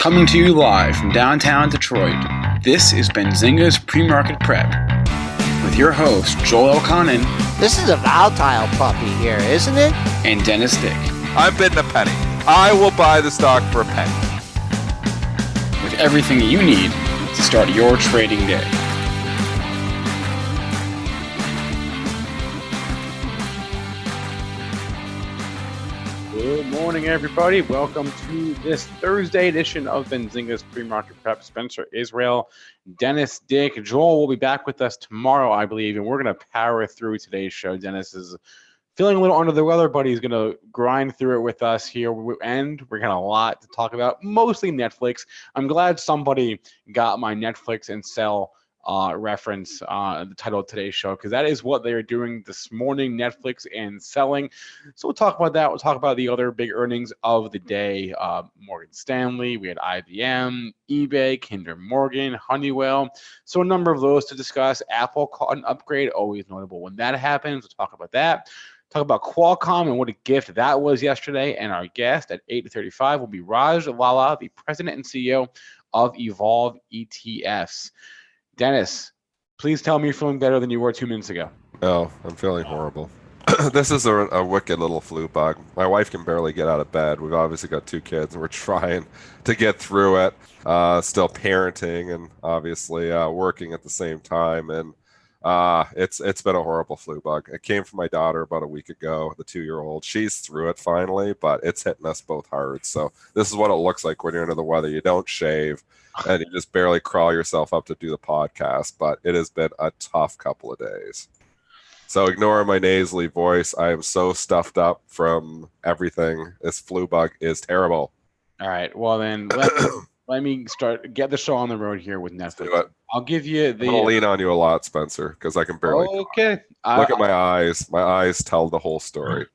Coming to you live from downtown Detroit, this is Benzinga's PreMarket Prep with your host, Joel Elconin. This is a volatile puppy here, isn't it? And Dennis Dick. I'm bidding a penny. I will buy the stock for a penny. With everything you need to start your trading day. Good morning, everybody. Welcome to this Thursday edition of Benzinga's PreMarket Prep. Spencer Israel, Dennis Dick. Joel will be back with us tomorrow, I believe, and we're going to power through today's show. Dennis is feeling a little under the weather, but he's going to grind through it with us here, and we're got a lot to talk about, mostly Netflix. I'm glad somebody got my Netflix and sell reference, the title of today's show, because that is what they are doing this morning, Netflix and selling. So we'll talk about that. We'll talk about the other big earnings of the day. Morgan Stanley, we had IBM, eBay, Kinder Morgan, Honeywell. So a number of those to discuss. Apple caught an upgrade, always notable when that happens. We'll talk about that. Talk about Qualcomm and what a gift that was yesterday. And our guest at 8:35 will be Raj Lala, the president and CEO of Evolve ETFs. Dennis, please tell me you're feeling better than you were 2 minutes ago. Oh, I'm feeling horrible. This is a wicked little flu bug. My wife can barely get out of bed. We've obviously got 2 kids, and we're trying to get through it. Still parenting and obviously working at the same time. And it's been a horrible flu bug. It came from my daughter about a week ago, the 2-year-old. She's through it finally, but it's hitting us both hard. So this is what it looks like when you're under the weather. You don't shave, and you just barely crawl yourself up to do the podcast. But it has been a tough couple of days. So ignore my nasally voice. I am so stuffed up from everything. This flu bug is terrible. All right. Well, then let me get the show on the road here with Netflix. Do it. I'll give you the. I'm gonna lean on you a lot, Spencer, because I can barely. Okay. Look at my eyes. My eyes tell the whole story.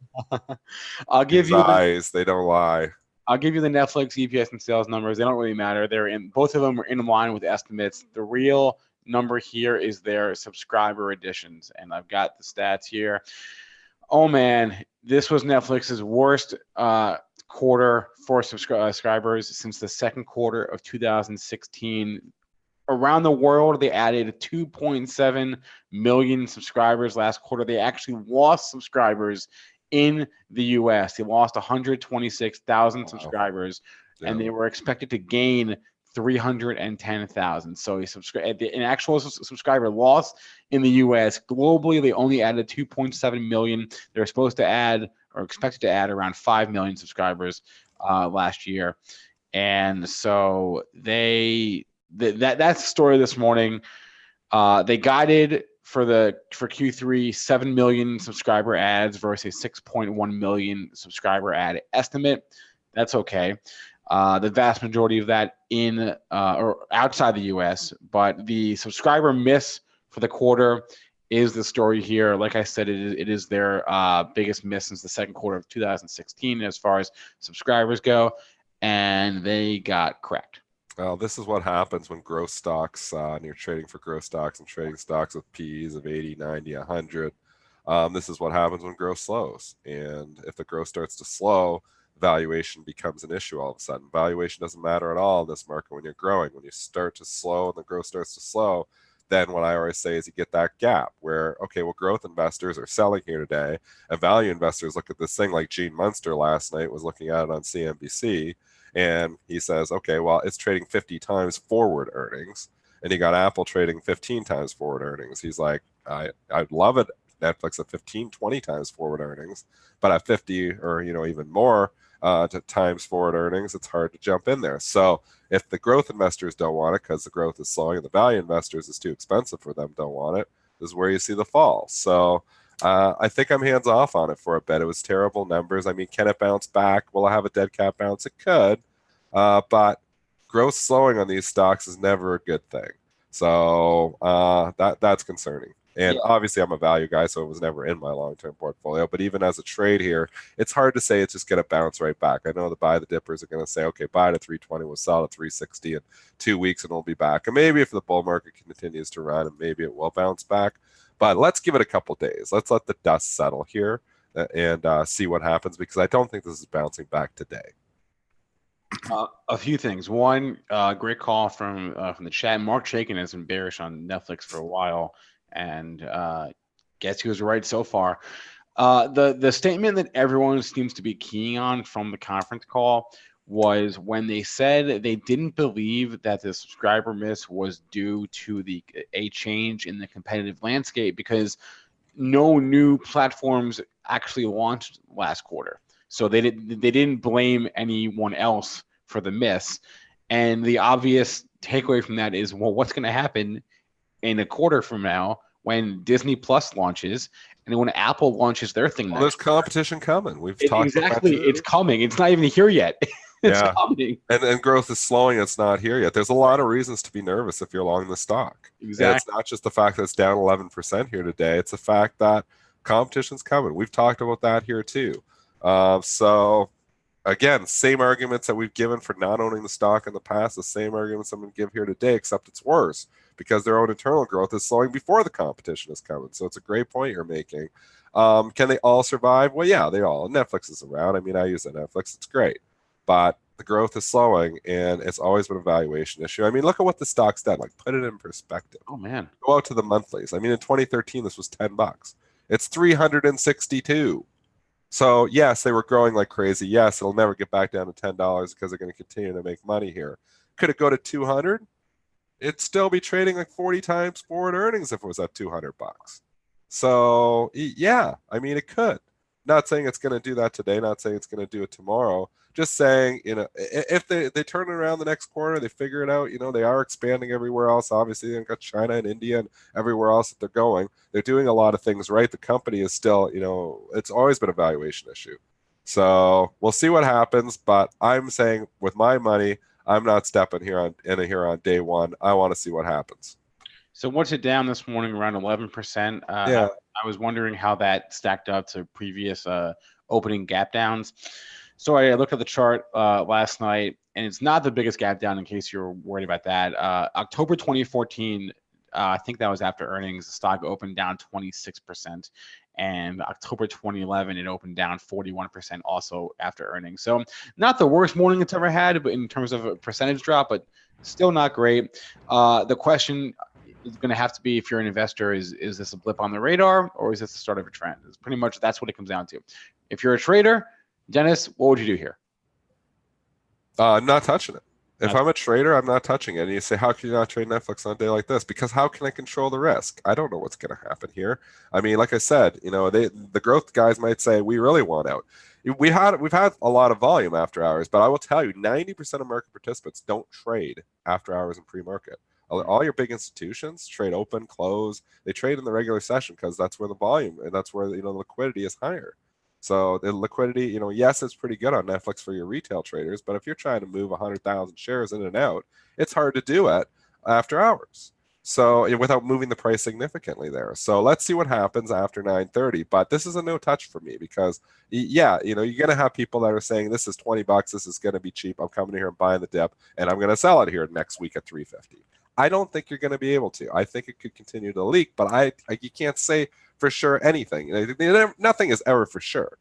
I'll give you eyes. They don't lie. I'll give you the Netflix EPS and sales numbers. They don't really matter. Both of them are in line with estimates. The real number here is their subscriber additions, and I've got the stats here. Oh man, this was Netflix's worst quarter for subscribers since the second quarter of 2016. Around the world, they added 2.7 million subscribers last quarter. They actually lost subscribers in the U.S. They lost 126,000 subscribers, and they were expected to gain 310,000. So an actual subscriber loss in the U.S. Globally, they only added 2.7 million. They're supposed to add or expected to add around 5 million subscribers last year, and so that's the story this morning. They guided for Q3 7 million subscriber ads versus 6.1 million subscriber ad estimate. That's okay. The vast majority of that in or outside the U.S., but the subscriber miss for the quarter is the story here. Like I said, it is their biggest miss since the second quarter of 2016 as far as subscribers go, and they got cracked. Well, this is what happens when growth stocks, and you're trading for growth stocks and trading stocks with P's of 80, 90, 100. This is what happens when growth slows. And if the growth starts to slow, valuation becomes an issue all of a sudden. Valuation doesn't matter at all in this market when you're growing. When you start to slow and the growth starts to slow, then what I always say is you get that gap where, okay, well, growth investors are selling here today, and value investors look at this thing like Gene Munster last night was looking at it on CNBC. And he says, okay, well, it's trading 50 times forward earnings. And he got Apple trading 15 times forward earnings. He's like, I'd love it, Netflix at 15, 20 times forward earnings. But at 50 or, even more times forward earnings, it's hard to jump in there. So if the growth investors don't want it because the growth is slowing and the value investors is too expensive for them, don't want it, this is where you see the fall. So I think I'm hands off on it for a bit. It was terrible numbers. I mean, can it bounce back? Will I have a dead cat bounce? It could. But growth slowing on these stocks is never a good thing. So that's concerning. And obviously I'm a value guy, so it was never in my long-term portfolio. But even as a trade here, it's hard to say it's just going to bounce right back. I know the buy the dippers are going to say, okay, buy it at 320, we'll sell it at 360 in 2 weeks and we'll be back. And maybe if the bull market continues to run, and maybe it will bounce back. But let's give it a couple days. Let's let the dust settle here and see what happens, because I don't think this is bouncing back today. A few things. One, great call from the chat. Mark Chaikin has been bearish on Netflix for a while, and guess he was right so far. The statement that everyone seems to be keying on from the conference call was when they said they didn't believe that the subscriber miss was due to a change in the competitive landscape because no new platforms actually launched last quarter. So they didn't blame anyone else for the miss. And the obvious takeaway from that is, well, what's going to happen in a quarter from now when Disney Plus launches and when Apple launches their thing Well, there's next year? competition coming. We've talked about that Exactly. too. It's coming. It's not even here yet. It's Yeah. coming. And growth is slowing. It's not here yet. There's a lot of reasons to be nervous if you're long the stock. And it's Exactly. not just the fact that it's down 11% here today. It's the fact that competition's coming. We've talked about that here too. So again, same arguments that we've given for not owning the stock in the past, the same arguments I'm going to give here today, except it's worse because their own internal growth is slowing before the competition is coming. So it's a great point you're making. Can they all survive? Well, yeah, they all. Netflix is around. I mean, I use Netflix. It's great. But the growth is slowing, and it's always been a valuation issue. I mean, look at what the stock's done. Like, put it in perspective. Oh man. Go out to the monthlies. I mean, in 2013, this was $10. It's 362. So yes, they were growing like crazy. Yes, it'll never get back down to $10 because they're going to continue to make money here. Could it go to 200? It'd still be trading like 40 times forward earnings if it was at $200. So yeah, I mean, it could. Not saying it's going to do that today. Not saying it's going to do it tomorrow. Just saying, if they turn it around the next quarter, they figure it out. They are expanding everywhere else. Obviously, they've got China and India and everywhere else that they're going. They're doing a lot of things right. The company is still, it's always been a valuation issue. So we'll see what happens. But I'm saying with my money, I'm not stepping here on day one. I want to see what happens. So what's it down this morning? Around 11%. Yeah. I was wondering how that stacked up to previous opening gap downs. So I looked at the chart last night, and it's not the biggest gap down in case you're worried about that. October 2014, I think that was after earnings, the stock opened down 26%. And October 2011, it opened down 41% also after earnings. So not the worst morning it's ever had, but in terms of a percentage drop, but still not great. The question is going to have to be, if you're an investor, is this a blip on the radar or is this the start of a trend? It's pretty much that's what it comes down to. If you're a trader, Dennis, what would you do here? I'm not touching it. If I'm a trader, I'm not touching it. And you say, how can you not trade Netflix on a day like this? Because how can I control the risk? I don't know what's going to happen here. I mean, like I said, the growth guys might say we really want out. We've had a lot of volume after hours, but I will tell you, 90% of market participants don't trade after hours in pre-market. All your big institutions trade open, close. They trade in the regular session because that's where the volume and that's where the liquidity is higher. So the liquidity, yes, it's pretty good on Netflix for your retail traders, but if you're trying to move 100,000 shares in and out, it's hard to do it after hours. So without moving the price significantly there. So let's see what happens after 9:30. But this is a no touch for me because, yeah, you're going to have people that are saying this is $20, this is going to be cheap. I'm coming here and buying the dip, and I'm going to sell it here next week at $3.50. I don't think you're going to be able to. I think it could continue to leak, but you can't say for sure anything. Nothing is ever for sure.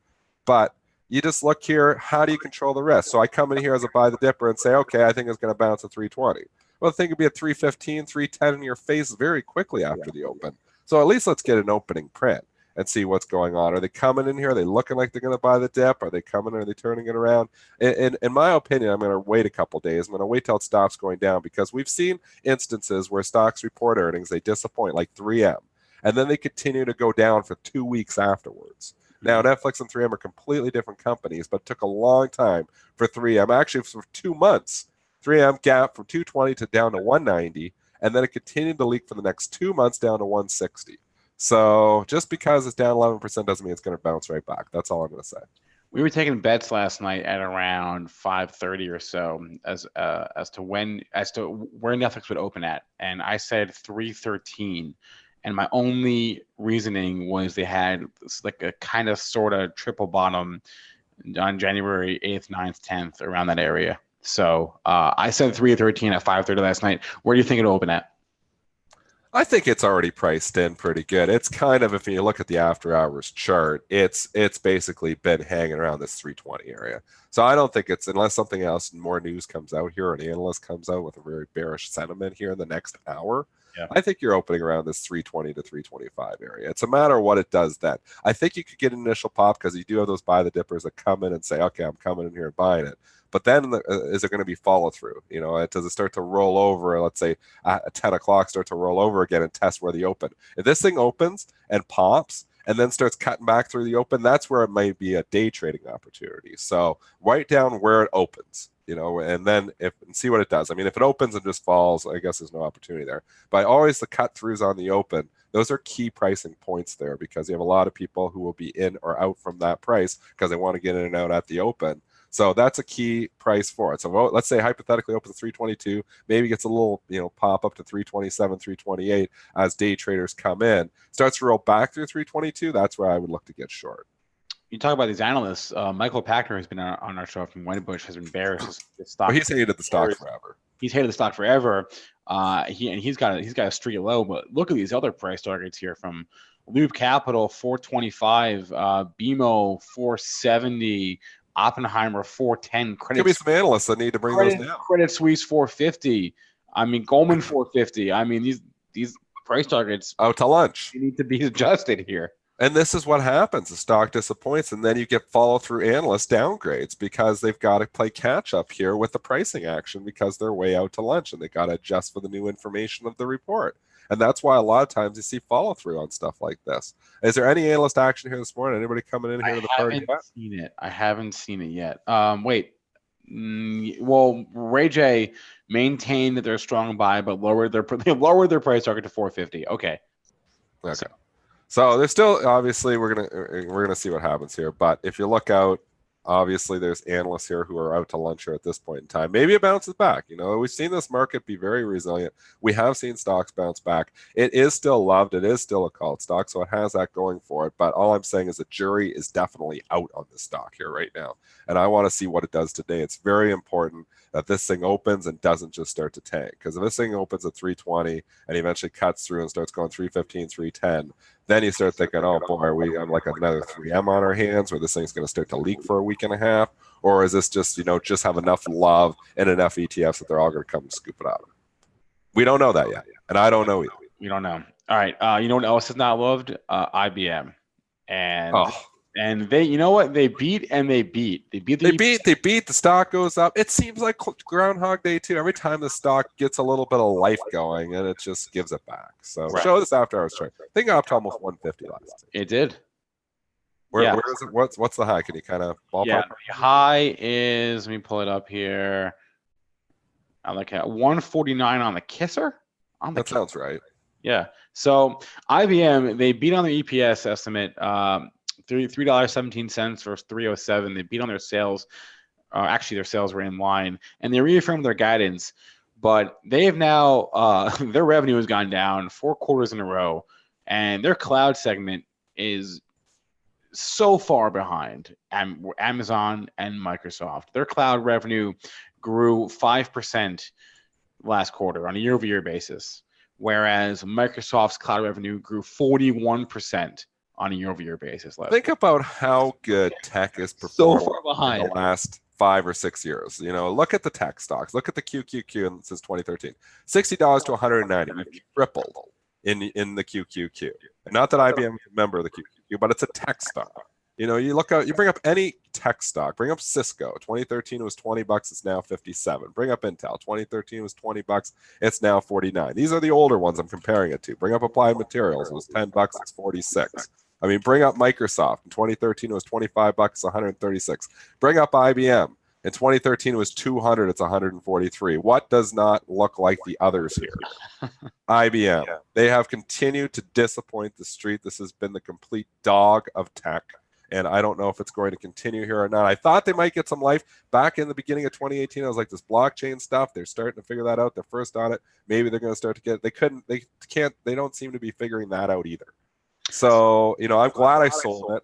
But you just look here, how do you control the risk? So I come in here as a buy the dipper and say, okay, I think it's going to bounce at 320. Well, the thing could be at 315, 310 in your face very quickly after the open. So at least let's get an opening print and see what's going on. Are they coming in here? Are they looking like they're going to buy the dip? Are they coming? Are they turning it around? In my opinion, I'm going to wait a couple days. I'm going to wait till it stops going down because we've seen instances where stocks report earnings, they disappoint, like 3M, and then they continue to go down for 2 weeks afterwards. Now, Netflix and 3M are completely different companies, but it took a long time for 3M. Actually, for 2 months, 3M gap from 220 to down to 190, and then it continued to leak for the next 2 months down to 160. So just because it's down 11% doesn't mean it's going to bounce right back. That's all I'm going to say. We were taking bets last night at around 5:30 or so as to where Netflix would open at, and I said 313. And my only reasoning was they had like a kind of sort of triple bottom on January 8th, 9th, 10th, around that area. So I said 313 at 5:30 last night. Where do you think it'll open at? I think it's already priced in pretty good. It's kind of, if you look at the after hours chart, it's basically been hanging around this 320 area. So I don't think it's, unless something else and more news comes out here, an analyst comes out with a very bearish sentiment here in the next hour. Yeah. I think you're opening around this 320 to 325 area. It's a matter of what it does then. I think you could get an initial pop because you do have those buy the dippers that come in and say, okay, I'm coming in here and buying it. But then is it going to be follow through? Does it start to roll over? Let's say at 10 o'clock, start to roll over again and test where the open. If this thing opens and pops and then starts cutting back through the open, that's where it might be a day trading opportunity. So write down where it opens, and then and see what it does. I mean, if it opens and just falls, I guess there's no opportunity there. But always the cut throughs on the open, those are key pricing points there because you have a lot of people who will be in or out from that price because they want to get in and out at the open. So that's a key price for it. So let's say hypothetically opens 322, maybe gets a little, pop up to 327, 328 as day traders come in, starts to roll back through 322. That's where I would look to get short. You talk about these analysts. Michael Pachter has been on our show from Wedbush, has been bearish. His stock. Well, he's hated the stock forever. He's hated the stock forever. He's got a streak low. But look at these other price targets here from Loop Capital 425, BMO 470. Oppenheimer 410. Could be some analysts that need to bring those down. Credit Suisse 450. I mean Goldman 450. I mean these price targets out to lunch. They need to be adjusted here. And this is what happens. The stock disappoints, and then you get follow-through analyst downgrades because they've got to play catch-up here with the pricing action because they're way out to lunch, and they got to adjust for the new information of the report. And that's why a lot of times you see follow-through on stuff like this. Is there any analyst action here this morning? Anybody coming in here to the party? I haven't seen it yet. Wait. Well, Ray J maintained that they're a strong buy, but they lowered their price target to 450. Okay. So there's still, obviously we're gonna see what happens here. But if you look out, obviously there's analysts here who are out to lunch here at this point in time. Maybe it bounces back. We've seen this market be very resilient. We have seen stocks bounce back. It is still loved. It is still a called stock, so it has that going for it. But all I'm saying is the jury is definitely out on this stock here right now. And I want to see what it does today. It's very important that this thing opens and doesn't just start to tank. Because if this thing opens at 320 and eventually cuts through and starts going 315, 310, then you start thinking, oh boy, are we on like another 3M on our hands where this thing's going to start to leak for a week and a half? Or is this just, just have enough love and enough ETFs that they're all going to come and scoop it out? We don't know that yet. And I don't know either. We don't know. All right. You know what else is not loved? IBM. And they, you know what? They beat and they beat. They beat. The stock goes up. It seems like Groundhog Day too. Every time the stock gets a little bit of life going, and it just gives it back. So show this after hours chart. I think up to almost 150 last. It did. Where is it? What's the high? Can you kind of ballpark? Yeah, the high is. Let me pull it up here. I like at 149 on the Kisser. That sounds right. Yeah. So IBM, they beat on their EPS estimate. $3.17 versus $3.07. They beat on their sales. Actually, their sales were in line, and they reaffirmed their guidance. But they have now their revenue has gone down 4 quarters in a row, and their cloud segment is so far behind Amazon and Microsoft. Their cloud revenue grew 5% last quarter on a year-over-year basis, whereas Microsoft's cloud revenue grew 41% on a year-over-year basis. Think about how good tech is performing so far behind in the last 5 or 6 years. Look at the tech stocks. Look at the QQQ since 2013. $60 to $190. We've tripled in the QQQ. And not that IBM is a member of the QQQ, but it's a tech stock. You look out, you bring up any tech stock, bring up Cisco. 2013 was $20, it's now 57. Bring up Intel. 2013 was $20, it's now 49. These are the older ones I'm comparing it to. Bring up Applied Materials, it was $10, it's 46. I mean, bring up Microsoft. In 2013, it was $25, it's 136. Bring up IBM. In 2013, it was 200, it's 143. What does not look like the others here? IBM. They have continued to disappoint the street. This has been the complete dog of tech. And I don't know if it's going to continue here or not. I thought they might get some life back in the beginning of 2018. I was like, this blockchain stuff, they're starting to figure that out. They're first on it. Maybe they're going to start to get it. They don't seem to be figuring that out either. So, I'm glad I sold it.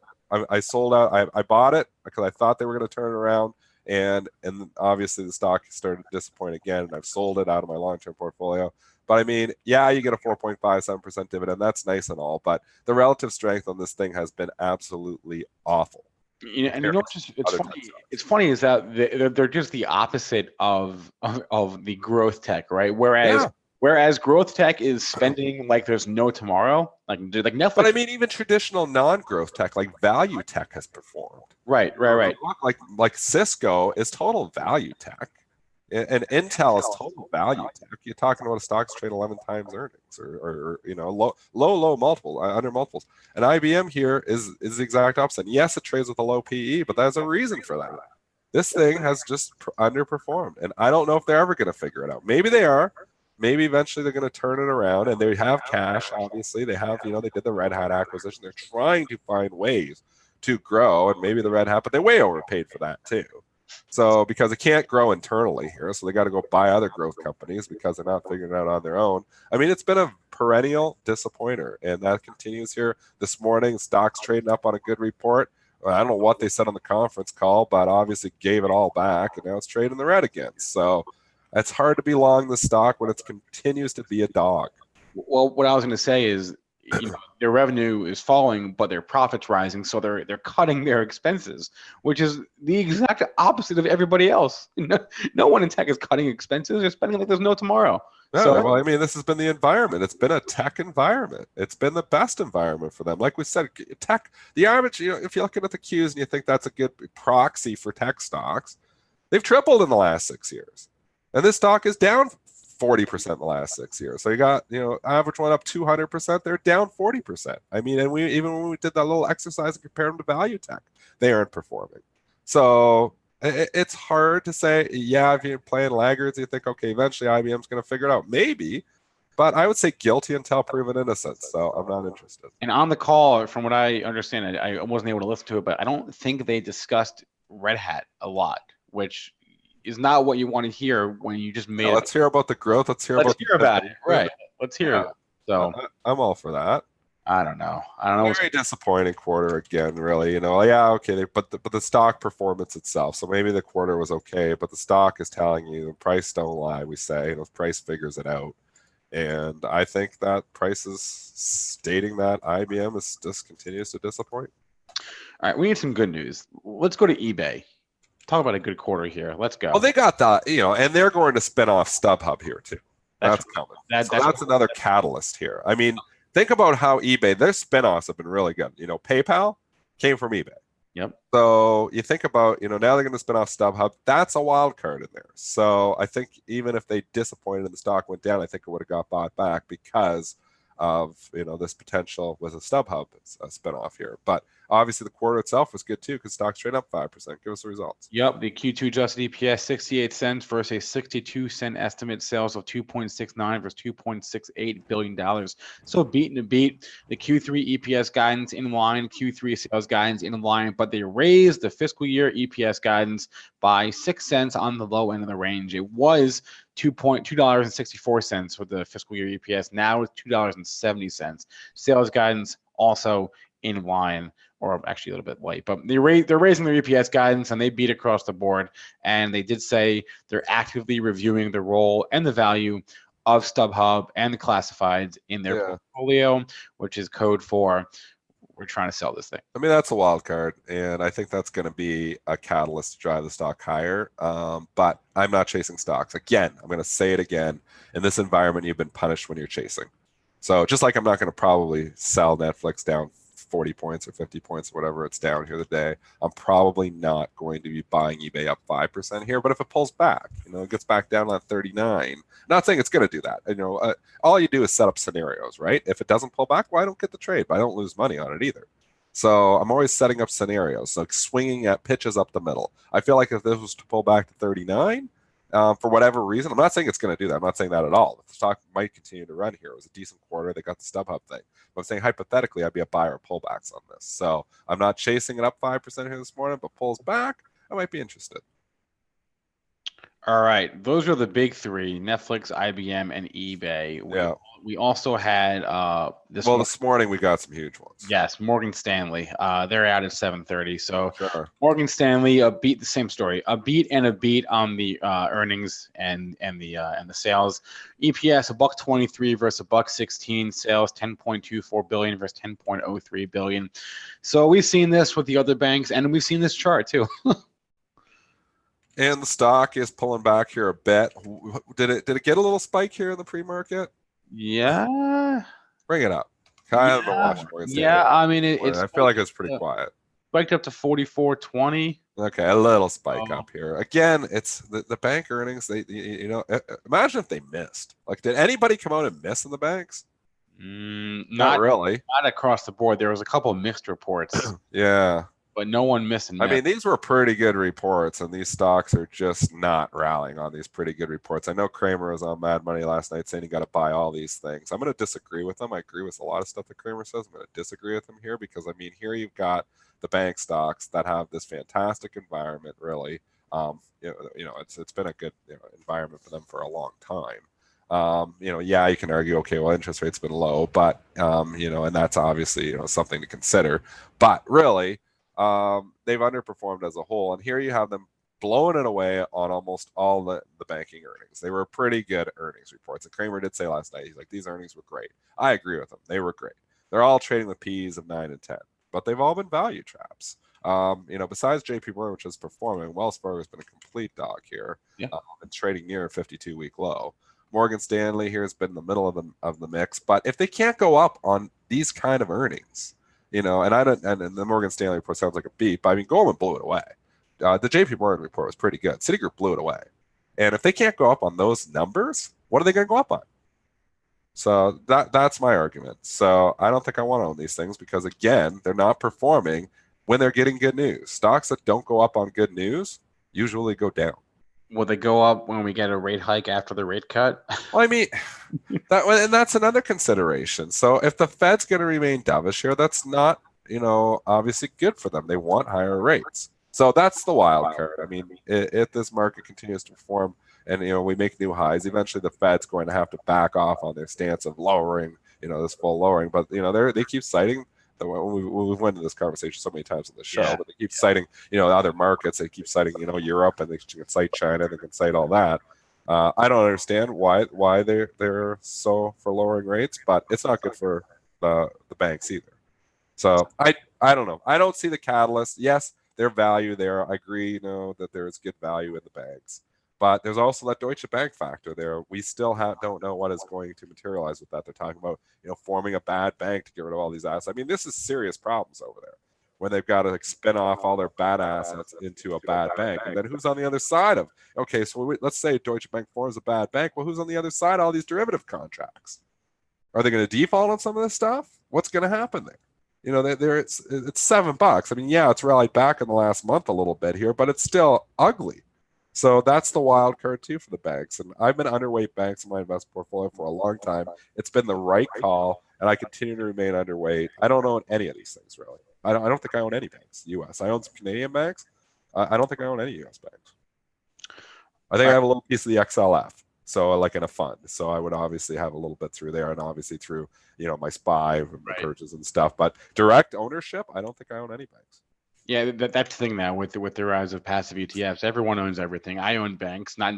I sold out. I bought it because I thought they were going to turn it around. and obviously the stock started to disappoint again, and I've sold it out of my long-term portfolio. But I mean, yeah, you get a 4.57% dividend. That's nice and all, but the relative strength on this thing has been absolutely awful. And it's funny. It's funny is that they're just the opposite of the growth tech, right? Whereas growth tech is spending like there's no tomorrow, like Netflix. But I mean, even traditional non-growth tech, like value tech, has performed. Right. Like Cisco is total value tech, and Intel is total value tech. You're talking about a stock's trade 11 times earnings, or low multiple, under multiples. And IBM here is the exact opposite. Yes, it trades with a low PE, but there's a reason for that. This thing has just underperformed, and I don't know if they're ever going to figure it out. Maybe they are. Maybe eventually they're going to turn it around, and they have cash. Obviously, they have. They did the Red Hat acquisition. They're trying to find ways to grow, and maybe the Red Hat, but they way overpaid for that too. So because they can't grow internally here, so they got to go buy other growth companies because they're not figuring it out on their own. I mean, it's been a perennial disappointer, and that continues here this morning. Stocks trading up on a good report. I don't know what they said on the conference call, but obviously gave it all back, and now it's trading the red again. So it's hard to be long the stock when it continues to be a dog. Well, what I was going to say is, their revenue is falling, but their profits rising, so they're cutting their expenses, which is the exact opposite of everybody else. No one in tech is cutting expenses; they're spending like there's no tomorrow. No, so, well, I mean, this has been the environment. It's been a tech environment. It's been the best environment for them. Like we said, tech, the average, if you're looking at the Qs and you think that's a good proxy for tech stocks, they've tripled in the last 6 years. And this stock is down 40% in the last 6 years. So you got, average went up 200%. They're down 40%. I mean, and even when we did that little exercise and compared them to value tech, they aren't performing. So it's hard to say, yeah, if you're playing laggards, you think, okay, eventually IBM's going to figure it out. Maybe, but I would say guilty until proven innocent. So I'm not interested. And on the call, from what I understand, I wasn't able to listen to it, but I don't think they discussed Red Hat a lot, which is not what you want to hear when you just made. Let's hear about the growth. Let's hear about it. Right. Let's hear it. So I'm all for that. I don't know. Very disappointing quarter again, really. Yeah, okay, but the stock performance itself. So maybe the quarter was okay, but the stock is telling you the price don't lie. We say, price figures it out, and I think that price is stating that IBM just continues to disappoint. All right, we need some good news. Let's go to eBay. Talk about a good quarter here. Let's go. Well, they got that, and they're going to spin off StubHub here too. That's coming. That's another catalyst here. I mean, think about how eBay, their spinoffs have been really good. PayPal came from eBay. Yep. So you think about, now they're going to spin off StubHub. That's a wild card in there. So I think even if they disappointed and the stock went down, I think it would have got bought back because of, this potential with a StubHub spinoff here. But obviously the quarter itself was good too because stocks trade up 5%. Give us the results. Yep. The Q2 adjusted EPS 68 cents versus a 62-cent estimate. Sales of $2.69 versus $2.68 billion. So beating a beat. The Q3 EPS guidance in line. Q3 sales guidance in line. But they raised the fiscal year EPS guidance by 6 cents on the low end of the range. It was $2.64 for the fiscal year EPS. Now it's $2.70. Sales guidance also in line, or actually a little bit late, but they're raising their EPS guidance and they beat across the board. And they did say they're actively reviewing the role and the value of StubHub and the classifieds in their portfolio, which is code for we're trying to sell this thing. I mean, that's a wild card, and I think that's going to be a catalyst to drive the stock higher. But I'm not chasing stocks. Again, I'm going to say it again. In this environment, you've been punished when you're chasing. So just like I'm not going to probably sell Netflix down 40 points or 50 points or whatever it's down here today, I'm probably not going to be buying eBay up 5% here. But if it pulls back, it gets back down on 39. Not saying it's going to do that. All you do is set up scenarios, right? If it doesn't pull back, well, I don't get the trade, but I don't lose money on it either. So I'm always setting up scenarios, like swinging at pitches up the middle. I feel like if this was to pull back to 39, for whatever reason, I'm not saying it's going to do that. I'm not saying that at all. The stock might continue to run here. It was a decent quarter. They got the StubHub thing. But I'm saying hypothetically, I'd be a buyer of pullbacks on this. So I'm not chasing it up 5% here this morning, but pulls back, I might be interested. All right, those are the big three: Netflix, IBM, and eBay. Yeah. We also had This morning we got some huge ones. Yes, Morgan Stanley. They're out at 7:30. So Sure. Morgan Stanley, a beat, the same story, a beat on the earnings and the sales. EPS $1.23 versus $1.16. Sales 10.24 billion versus 10.03 billion. So we've seen this with the other banks, and we've seen this chart too. And the stock is pulling back here a bit. Did it get a little spike here in the pre-market? Yeah. Bring it up. I haven't been watching Morgan Stanley. Yeah, I mean I feel like it's pretty quiet. Spiked up to 44.20. Okay, a little spike up here. Again, it's the bank earnings. They imagine if they missed. Like, did anybody come out and miss in the banks? Not really. Not across the board. There was a couple of mixed reports. Yeah. But no one missed. I mean, these were pretty good reports, and these stocks are just not rallying on these pretty good reports. I know Kramer was on Mad Money last night saying you got to buy all these things. I'm going to disagree with him. I agree with a lot of stuff that Kramer says. I'm going to disagree with him here because, I mean, here you've got the bank stocks that have this fantastic environment, really. It's been a good environment for them for a long time. Yeah, you can argue, okay, well, interest rates been low, but, and that's obviously, something to consider. But really, they've underperformed as a whole. And here you have them blowing it away on almost all the banking earnings. They were pretty good earnings reports. And Kramer did say last night, he's like, these earnings were great. I agree with him. They were great. They're all trading with P's of 9 and 10, but they've all been value traps. Besides JP Morgan, which is performing, Wells Fargo has been a complete dog here. Yeah. And trading near a 52-week low. Morgan Stanley here has been in the middle of the mix. But if they can't go up on these kind of earnings, and the Morgan Stanley report sounds like a beat, but I mean, Goldman blew it away. The JP Morgan report was pretty good. Citigroup blew it away. And if they can't go up on those numbers, what are they going to go up on? So that's my argument. So I don't think I want to own these things because, again, they're not performing when they're getting good news. Stocks that don't go up on good news usually go down. Will they go up when we get a rate hike after the rate cut? Well, I mean, that's another consideration. So if the Fed's going to remain dovish here, that's not, obviously good for them. They want higher rates. So that's the wild card. I mean, if this market continues to perform and, we make new highs, eventually the Fed's going to have to back off on their stance of lowering, this full lowering. But, they keep citing. We've went into this conversation so many times on the show, but they keep citing, other markets. They keep citing, Europe, and they can cite China. They can cite all that. I don't understand why they're so for lowering rates, but it's not good for the banks either. So I don't know. I don't see the catalyst. Yes, there's value there. I agree, that there is good value in the banks. But there's also that Deutsche Bank factor there. We still don't know what is going to materialize with that. They're talking about, forming a bad bank to get rid of all these assets. I mean, this is serious problems over there when they've got to spin off all their bad assets into a bad bank. And then who's on the other side of, okay, so let's say Deutsche Bank forms a bad bank. Well, who's on the other side of all these derivative contracts? Are they going to default on some of this stuff? What's going to happen there? It's $7. I mean, yeah, it's rallied back in the last month a little bit here, but it's still ugly. So that's the wild card too for the banks. And I've been underweight banks in my investment portfolio for a long time. It's been the right call, and I continue to remain underweight. I don't own any of these things, really. I don't think I own any banks, U.S. I own some Canadian banks. I don't think I own any U.S. banks. I think I have a little piece of the XLF, so like in a fund. So I would obviously have a little bit through there, and obviously through my SPY purchases and stuff. But direct ownership, I don't think I own any banks. Yeah, that's the thing now with the rise of passive ETFs. Everyone owns everything. I own banks, not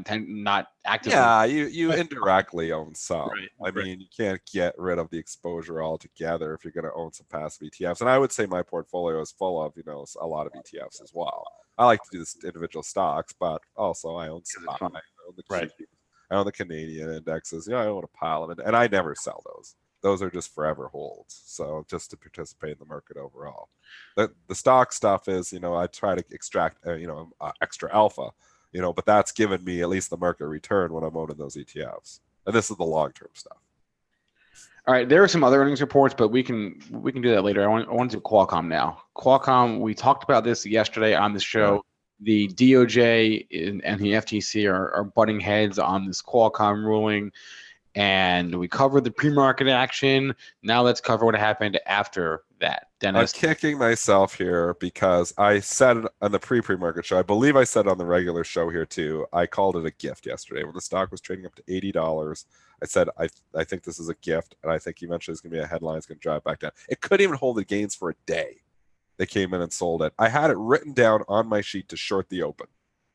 actively. Yeah, you indirectly own some. I mean, you can't get rid of the exposure altogether if you're going to own some passive ETFs. And I would say my portfolio is full of a lot of ETFs as well. I like to do this individual stocks, but also I own some. I own the Canadian indexes. I own a pile of it, and I never sell those. Those are just forever holds. So just to participate in the market overall. The stock stuff is, I try to extract, extra alpha, but that's given me at least the market return when I'm owning those ETFs. And this is the long-term stuff. All right, there are some other earnings reports, but we can do that later. I want to do Qualcomm now. Qualcomm, we talked about this yesterday on the show. The DOJ and the FTC are butting heads on this Qualcomm ruling. And we covered the pre-market action. Now let's cover what happened after that, I'm Dennis? kicking myself here because I said it on the pre-market show. I believe I said it on the regular show here too. I called it a gift yesterday when the stock was trading up to $80. I said I think this is a gift, and I think eventually it's going to be a headline. It's going to drive back down. It couldn't even hold the gains for a day. They came in and sold it. I had it written down on my sheet to short the open,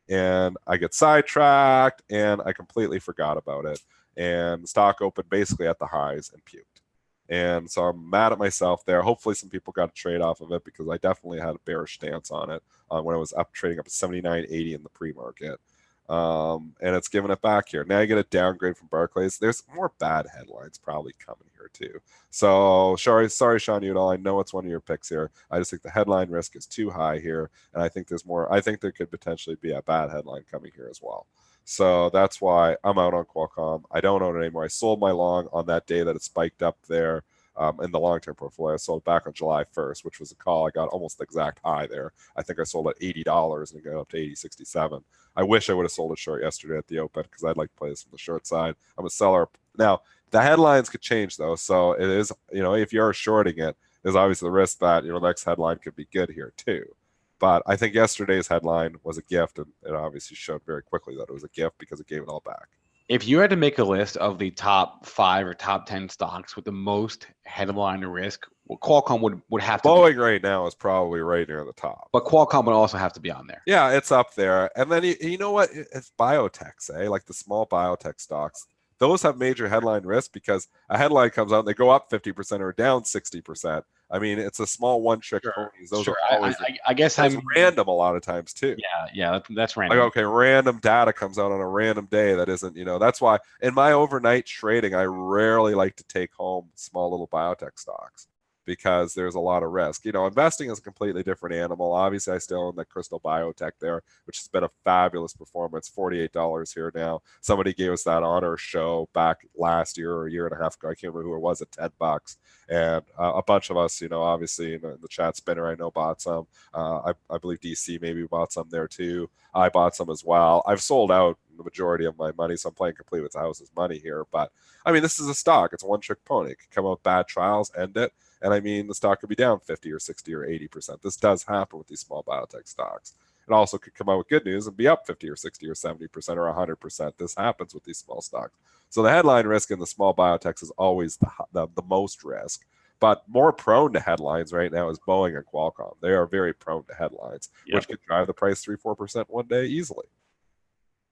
and I get sidetracked, and I completely forgot about it. And the stock opened basically at the highs and puked. And so I'm mad at myself there. Hopefully some people got a trade off of it because I definitely had a bearish stance on it when it was up trading up to 79.80 in the pre-market. And it's giving it back here. Now you get a downgrade from Barclays. There's more bad headlines probably coming here too. So sorry, Sean Udall. I know it's one of your picks here. I just think the headline risk is too high here. And I think there's more. I think there could potentially be a bad headline coming here as well. So that's why I'm out on Qualcomm. I don't own it anymore. I sold my long on that day that it spiked up there in the long-term portfolio. I sold back on July 1st, which was a call. I got almost the exact high there. I think I sold at $80 and it got up to $80.67. I wish I would have sold it short yesterday at the open because I'd like to play this from the short side. I'm a seller. Now, the headlines could change though. So it is, if you're shorting it, there's obviously the risk that your next headline could be good here too. But I think yesterday's headline was a gift, and it obviously showed very quickly that it was a gift because it gave it all back. If you had to make a list of the top 5 or top 10 stocks with the most headline risk, well, Qualcomm would have to Boeing right now is probably right near the top. But Qualcomm would also have to be on there. Yeah, it's up there. And then you know what? It's biotechs, like the small biotech stocks. Those have major headline risk because a headline comes out and they go up 50% or down 60%. I mean, it's a small one-trick ponies. Those are always. I guess I'm random a lot of times too. Yeah, that's random. Like, okay, random data comes out on a random day that isn't. That's why in my overnight trading, I rarely like to take home small little biotech stocks because there's a lot of risk. Investing is a completely different animal. Obviously, I still own the Crystal Biotech there, which has been a fabulous performance. $48 here now. Somebody gave us that on our show back last year or a year and a half ago. I can't remember who it was at $10. And a bunch of us, obviously in the chat spinner, I know bought some. I believe DC maybe bought some there too. I bought some as well. I've sold out the majority of my money, so I'm playing complete with the house's money here. But I mean, this is a stock. It's a one-trick pony. It could come out with bad trials, end it. And I mean, the stock could be down 50 or 60 or 80%. This does happen with these small biotech stocks. It also could come out with good news and be up 50 or 60 or 70% or 100%. This happens with these small stocks. So the headline risk in the small biotechs is always the most risk. But more prone to headlines right now is Boeing and Qualcomm. They are very prone to headlines, which could drive the price 3-4% one day easily.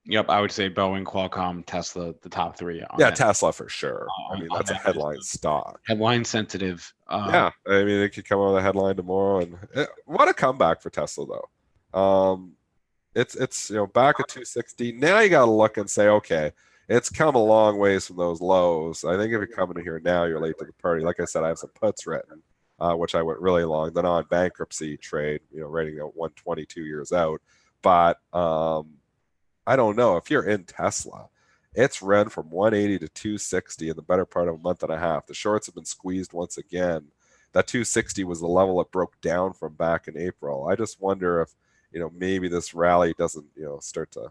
Yep, I would say Boeing, Qualcomm, Tesla, the top 3. Tesla for sure. I mean, that's a headline stock. Headline sensitive. I mean, it could come out with a headline tomorrow, and what a comeback for Tesla though. It's back at 260. Now you got to look and say, okay, it's come a long ways from those lows. I think if you're coming in here now, you're late to the party. Like I said, I have some puts written, which I went really long. The non-bankruptcy trade, rating at 122 years out, but I don't know if you're in Tesla. It's run from 180 to 260 in the better part of a month and a half. The shorts have been squeezed once again. That 260 was the level it broke down from back in April. I just wonder if, maybe this rally doesn't, start to,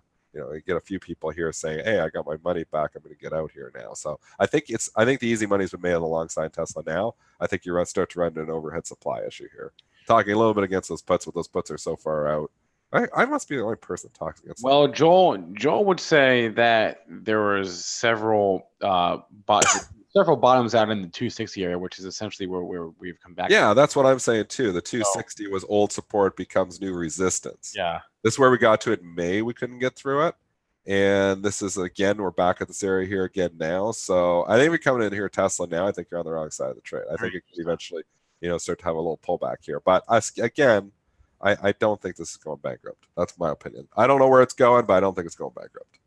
get a few people here saying, hey, I got my money back. I'm going to get out here now. So I think the easy money's been made alongside Tesla now. I think you start to run into an overhead supply issue here. Talking a little bit against those puts, but those puts are so far out. I must be the only person talking against them. Well, Joel would say that there was several bottoms out in the 260 area, which is essentially where we've come back. Yeah, that's what I'm saying too. The 260 was old support becomes new resistance. Yeah. This is where we got to in May. We couldn't get through it. And this is, again, we're back at this area here again now. So I think we're coming in here, Tesla now. I think you're on the wrong side of the trade. I think it could eventually, start to have a little pullback here. But again, I don't think this is going bankrupt. That's my opinion. I don't know where it's going, but I don't think it's going bankrupt.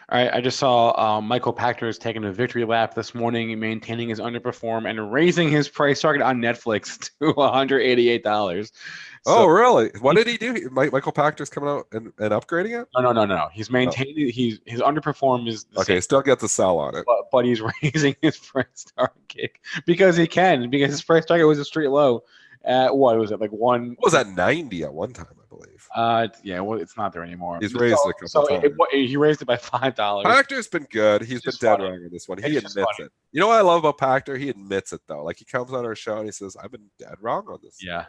All right, I just saw Michael Pachter is taking a victory lap this morning, maintaining his underperform and raising his price target on Netflix to $188. Oh, really? What did he do? Michael Pachter's coming out and upgrading it? No. He's maintaining his underperform is the okay. same, Still gets a sell on it, but he's raising his price target because he can, because his price target was a straight low. What was it, like one? What was that, 90 at one time, I believe? Yeah, well, it's not there anymore. He's raised it a couple times. He raised it by $5. Pactor's been good. He's been dead funny. wrong on this one. It's He just admits funny. it. You know what I love about Pactor? He admits it, though. Like, he comes on our show and he says, I've been dead wrong on this. Yeah.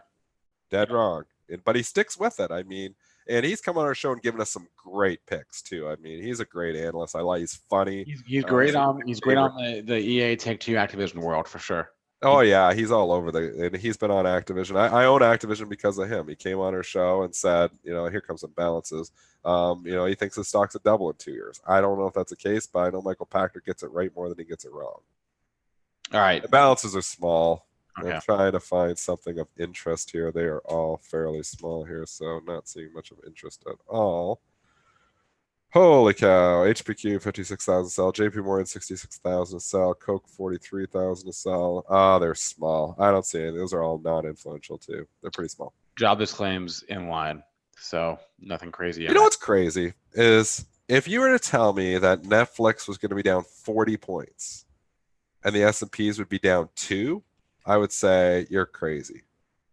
Dead wrong. But he sticks with it. I mean, and he's come on our show and given us some great picks, too. I mean, he's a great analyst. He's funny. He's great on the EA Take-Two Activision world, for sure. Oh, yeah, he's all over and he's been on Activision. I own Activision because of him. He came on our show and said, here comes some balances. He thinks his stock's a double in 2 years. I don't know if that's the case, but I know Michael Pachter gets it right more than he gets it wrong. All right. The balances are small. Okay. I'm trying to find something of interest here. They are all fairly small here, so not seeing much of interest at all. Holy cow. HPQ 56,000 sell. JP Morgan 66,000 sell. Coke 43,000 to sell. They're small. I don't see any. Those are all non-influential too. They're pretty small. Jobless claims in line. So nothing crazy. You know what's crazy is if you were to tell me that Netflix was going to be down 40 points and the S&Ps would be down 2, I would say you're crazy.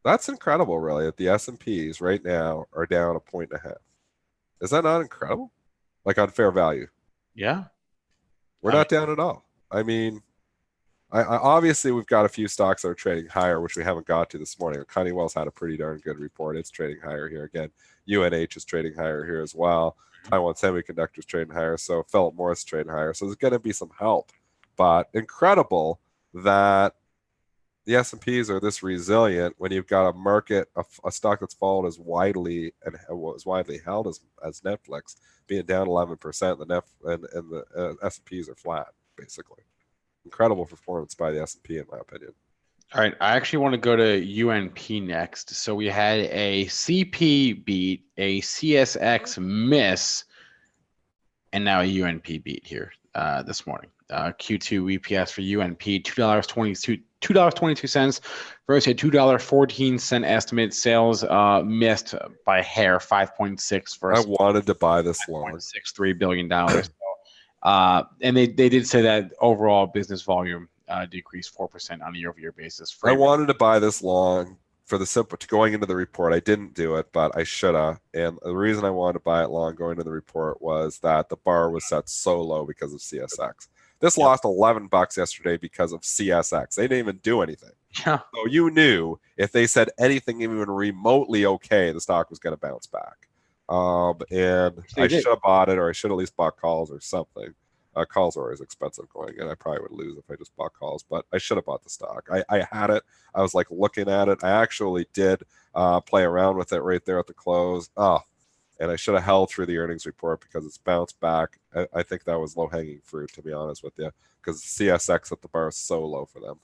That's incredible, really, that the S&Ps right now are down 1.5 points. Is that not incredible? Like on fair value. Yeah. We're not down at all. I mean, I obviously we've got a few stocks that are trading higher, which we haven't got to this morning. Honeywell's had a pretty darn good report. It's trading higher here again. UNH is trading higher here as well. Taiwan Semiconductor's trading higher. So Philip Morris is trading higher. So there's going to be some help. But incredible that the S&Ps are this resilient when you've got a market, a stock that's followed as widely and was widely held as Netflix being down 11%. The S&Ps are flat, basically. Incredible performance by the S&P, in my opinion. All right, I actually want to go to UNP next. So we had a CP beat, a CSX miss, and now a UNP beat here this morning. Q2 EPS for UNP, $2.22 versus a $2.14 estimate. Sales missed by a hair, 5.6 versus I wanted to buy this long. $1.63 billion. And they did say that overall business volume decreased 4% on a year-over-year basis. I wanted to buy this long for the simple going into the report. I didn't do it, but I should have. And the reason I wanted to buy it long going into the report was that the bar was set so low because of CSX. This lost $11 yesterday because of CSX. They didn't even do anything. Yeah. So you knew if they said anything even remotely okay, the stock was going to bounce back. And I should have bought it, or I should at least bought calls or something. Calls are always expensive going in. I probably would lose if I just bought calls, but I should have bought the stock. I had it. I was like looking at it. I actually did play around with it right there at the close. And I should have held through the earnings report because it's bounced back. I think that was low-hanging fruit, to be honest with you, because CSX at the bar is so low for them.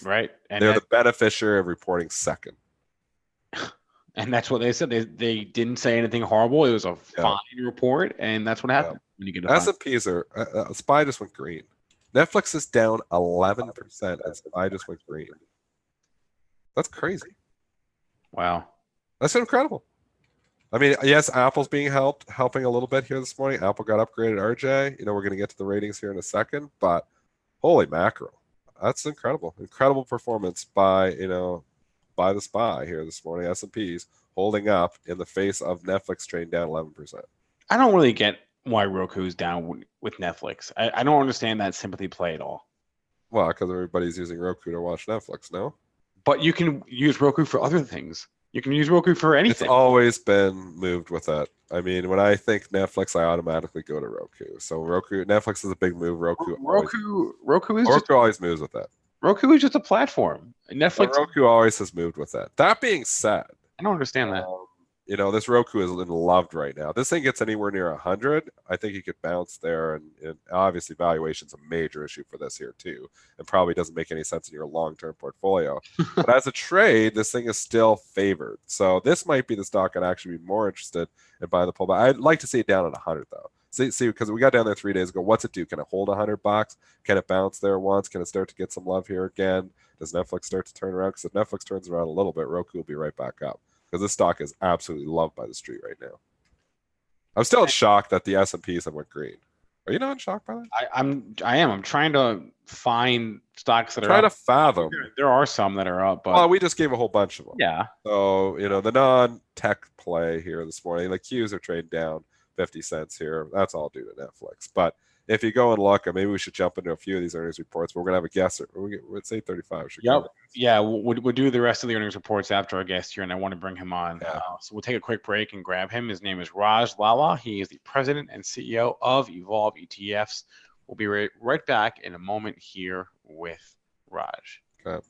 Right. And they're the beneficiary of reporting second. And that's what they said. They didn't say anything horrible. It was a fine report, and that's what happened when you get a S&Ps are SPY just went green. Netflix is down 11%, and SPY just went green. That's crazy. Wow. That's incredible. I mean, yes, Apple's being helping a little bit here this morning. Apple got upgraded, RJ. We're going to get to the ratings here in a second, but holy mackerel. That's incredible. Incredible performance by the SPY here this morning. S&Ps holding up in the face of Netflix trading down 11%. I don't really get why Roku's down with Netflix. I don't understand that sympathy play at all. Well, because everybody's using Roku to watch Netflix, no? But you can use Roku for other things. You can use Roku for anything. It's always been moved with that. I mean, when I think Netflix, I automatically go to Roku. So Netflix is a big move. Roku always moves with that. Roku is just a platform. Netflix. Roku always has moved with that. That being said, I don't understand that. This Roku is loved right now. This thing gets anywhere near 100, I think you could bounce there. And obviously, valuation's a major issue for this here too, and probably doesn't make any sense in your long-term portfolio. But as a trade, this thing is still favored. So this might be the stock I'd actually be more interested in buying the pullback. I'd like to see it down at 100 though. See, because we got down there 3 days ago. What's it do? Can it hold $100? Can it bounce there once? Can it start to get some love here again? Does Netflix start to turn around? Because if Netflix turns around a little bit, Roku will be right back up. Because this stock is absolutely loved by the street right now. I'm still shocked that the S&Ps have went green. Are you not in shock by that? I'm trying to find stocks that are Try up. to fathom. There are some that are up, but Well, we just gave a whole bunch of them. yeah. So, the non-tech play here this morning, the Qs are trading down 50 cents here. That's all due to Netflix. But if you go and look, maybe we should jump into a few of these earnings reports. But we're going to have a guesser. It's 8:35. Should Yep. cover. Yeah, we'll do the rest of the earnings reports after our guest here, and I want to bring him on. Yeah. So we'll take a quick break and grab him. His name is Raj Lala. He is the president and CEO of Evolve ETFs. We'll be right back in a moment here with Raj. Okay.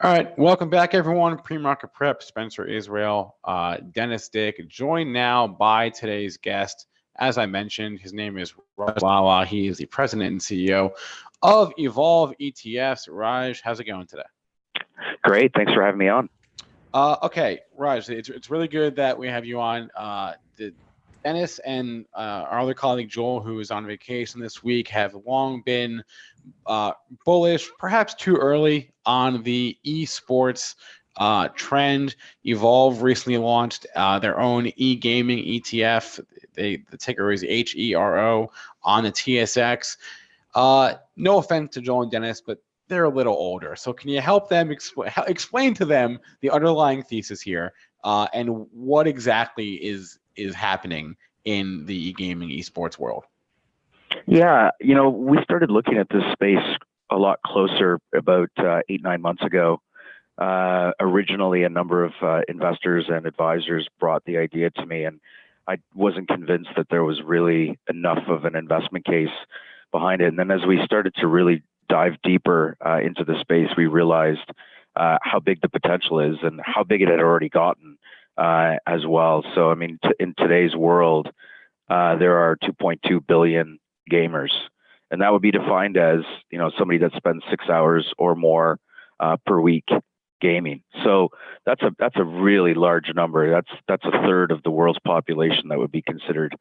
All right, welcome back, everyone. Pre-market prep, Spencer Israel, Dennis Dick, joined now by today's guest. As I mentioned, his name is Raj Lala. He is the president and CEO of Evolve ETFs. Raj, how's it going today? Great, thanks for having me on. Okay, Raj, it's really good that we have you on. Dennis and our other colleague Joel, who is on vacation this week, have long been bullish, perhaps too early, on the esports trend. Evolve recently launched their own e-gaming ETF. The ticker is HERO on the TSX. No offense to Joel and Dennis, but they're a little older. So can you help them explain to them the underlying thesis here and what exactly is happening in the e-gaming esports world? Yeah, we started looking at this space a lot closer about 8-9 months ago. Originally, a number of investors and advisors brought the idea to me, and I wasn't convinced that there was really enough of an investment case behind it. And then as we started to really dive deeper into the space, we realized how big the potential is and how big it had already gotten as well. So, I mean, in today's world, there are 2.2 billion gamers, and that would be defined as somebody that spends 6 hours or more per week gaming. So that's a really large number. That's a third of the world's population that would be considered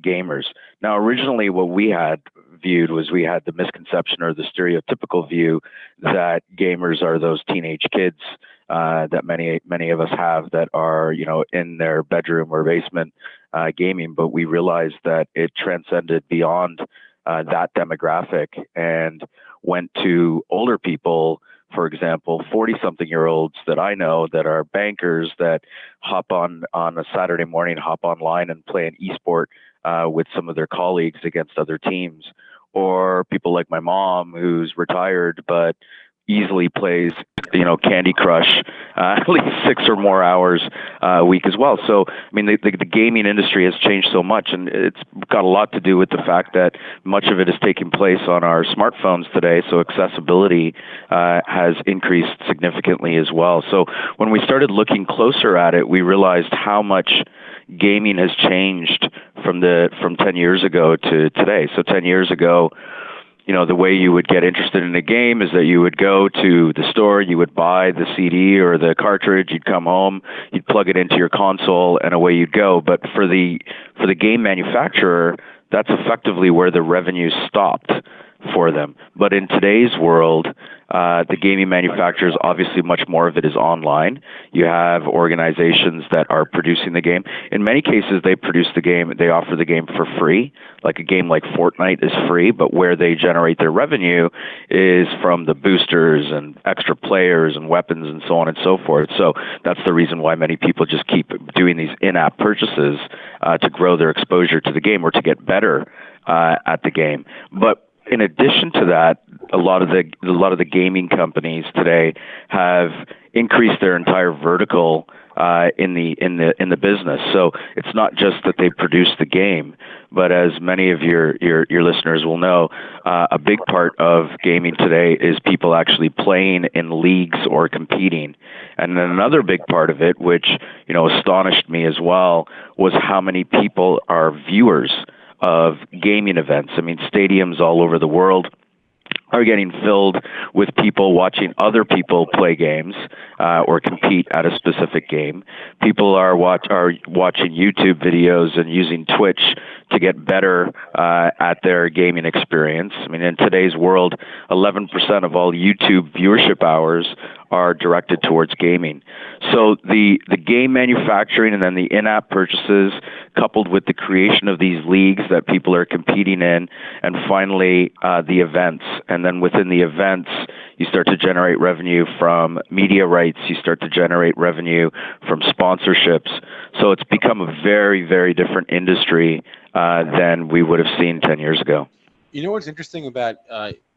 gamers. Now, originally, what we had viewed was we had the misconception or the stereotypical view that gamers are those teenage kids that many of us have that are in their bedroom or basement gaming. But we realized that it transcended beyond that demographic and went to older people. For example, 40-something-year-olds that I know that are bankers that hop on a Saturday morning, hop online and play an esport with some of their colleagues against other teams, or people like my mom who's retired but easily plays Candy Crush at least 6 or more hours a week as well. So, I mean, the gaming industry has changed so much, and it's got a lot to do with the fact that much of it is taking place on our smartphones today. So accessibility has increased significantly as well. So when we started looking closer at it, we realized how much gaming has changed from 10 years ago to today. So 10 years ago, the way you would get interested in a game is that you would go to the store, you would buy the CD or the cartridge, you'd come home, you'd plug it into your console, and away you'd go. But for the game manufacturer, that's effectively where the revenue stopped for them. But in today's world, the gaming manufacturers, obviously much more of it is online. You have organizations that are producing the game. In many cases, they produce the game, they offer the game for free. Like a game like Fortnite is free, but where they generate their revenue is from the boosters and extra players and weapons and so on and so forth. So that's the reason why many people just keep doing these in-app purchases to grow their exposure to the game or to get better at the game. But in addition to that, a lot of the gaming companies today have increased their entire vertical in the business. So it's not just that they produce the game, but as many of your listeners will know, a big part of gaming today is people actually playing in leagues or competing. And then another big part of it, which astonished me as well, was how many people are viewers of gaming events. I mean, stadiums all over the world are getting filled with people watching other people play games or compete at a specific game. People are watching YouTube videos and using Twitch to get better at their gaming experience. I mean, in today's world, 11% of all YouTube viewership hours are directed towards gaming. So the game manufacturing and then the in-app purchases coupled with the creation of these leagues that people are competing in, and finally the events. And then within the events, you start to generate revenue from media rights, you start to generate revenue from sponsorships. So it's become a very, very different industry than we would have seen 10 years ago. You know what's interesting about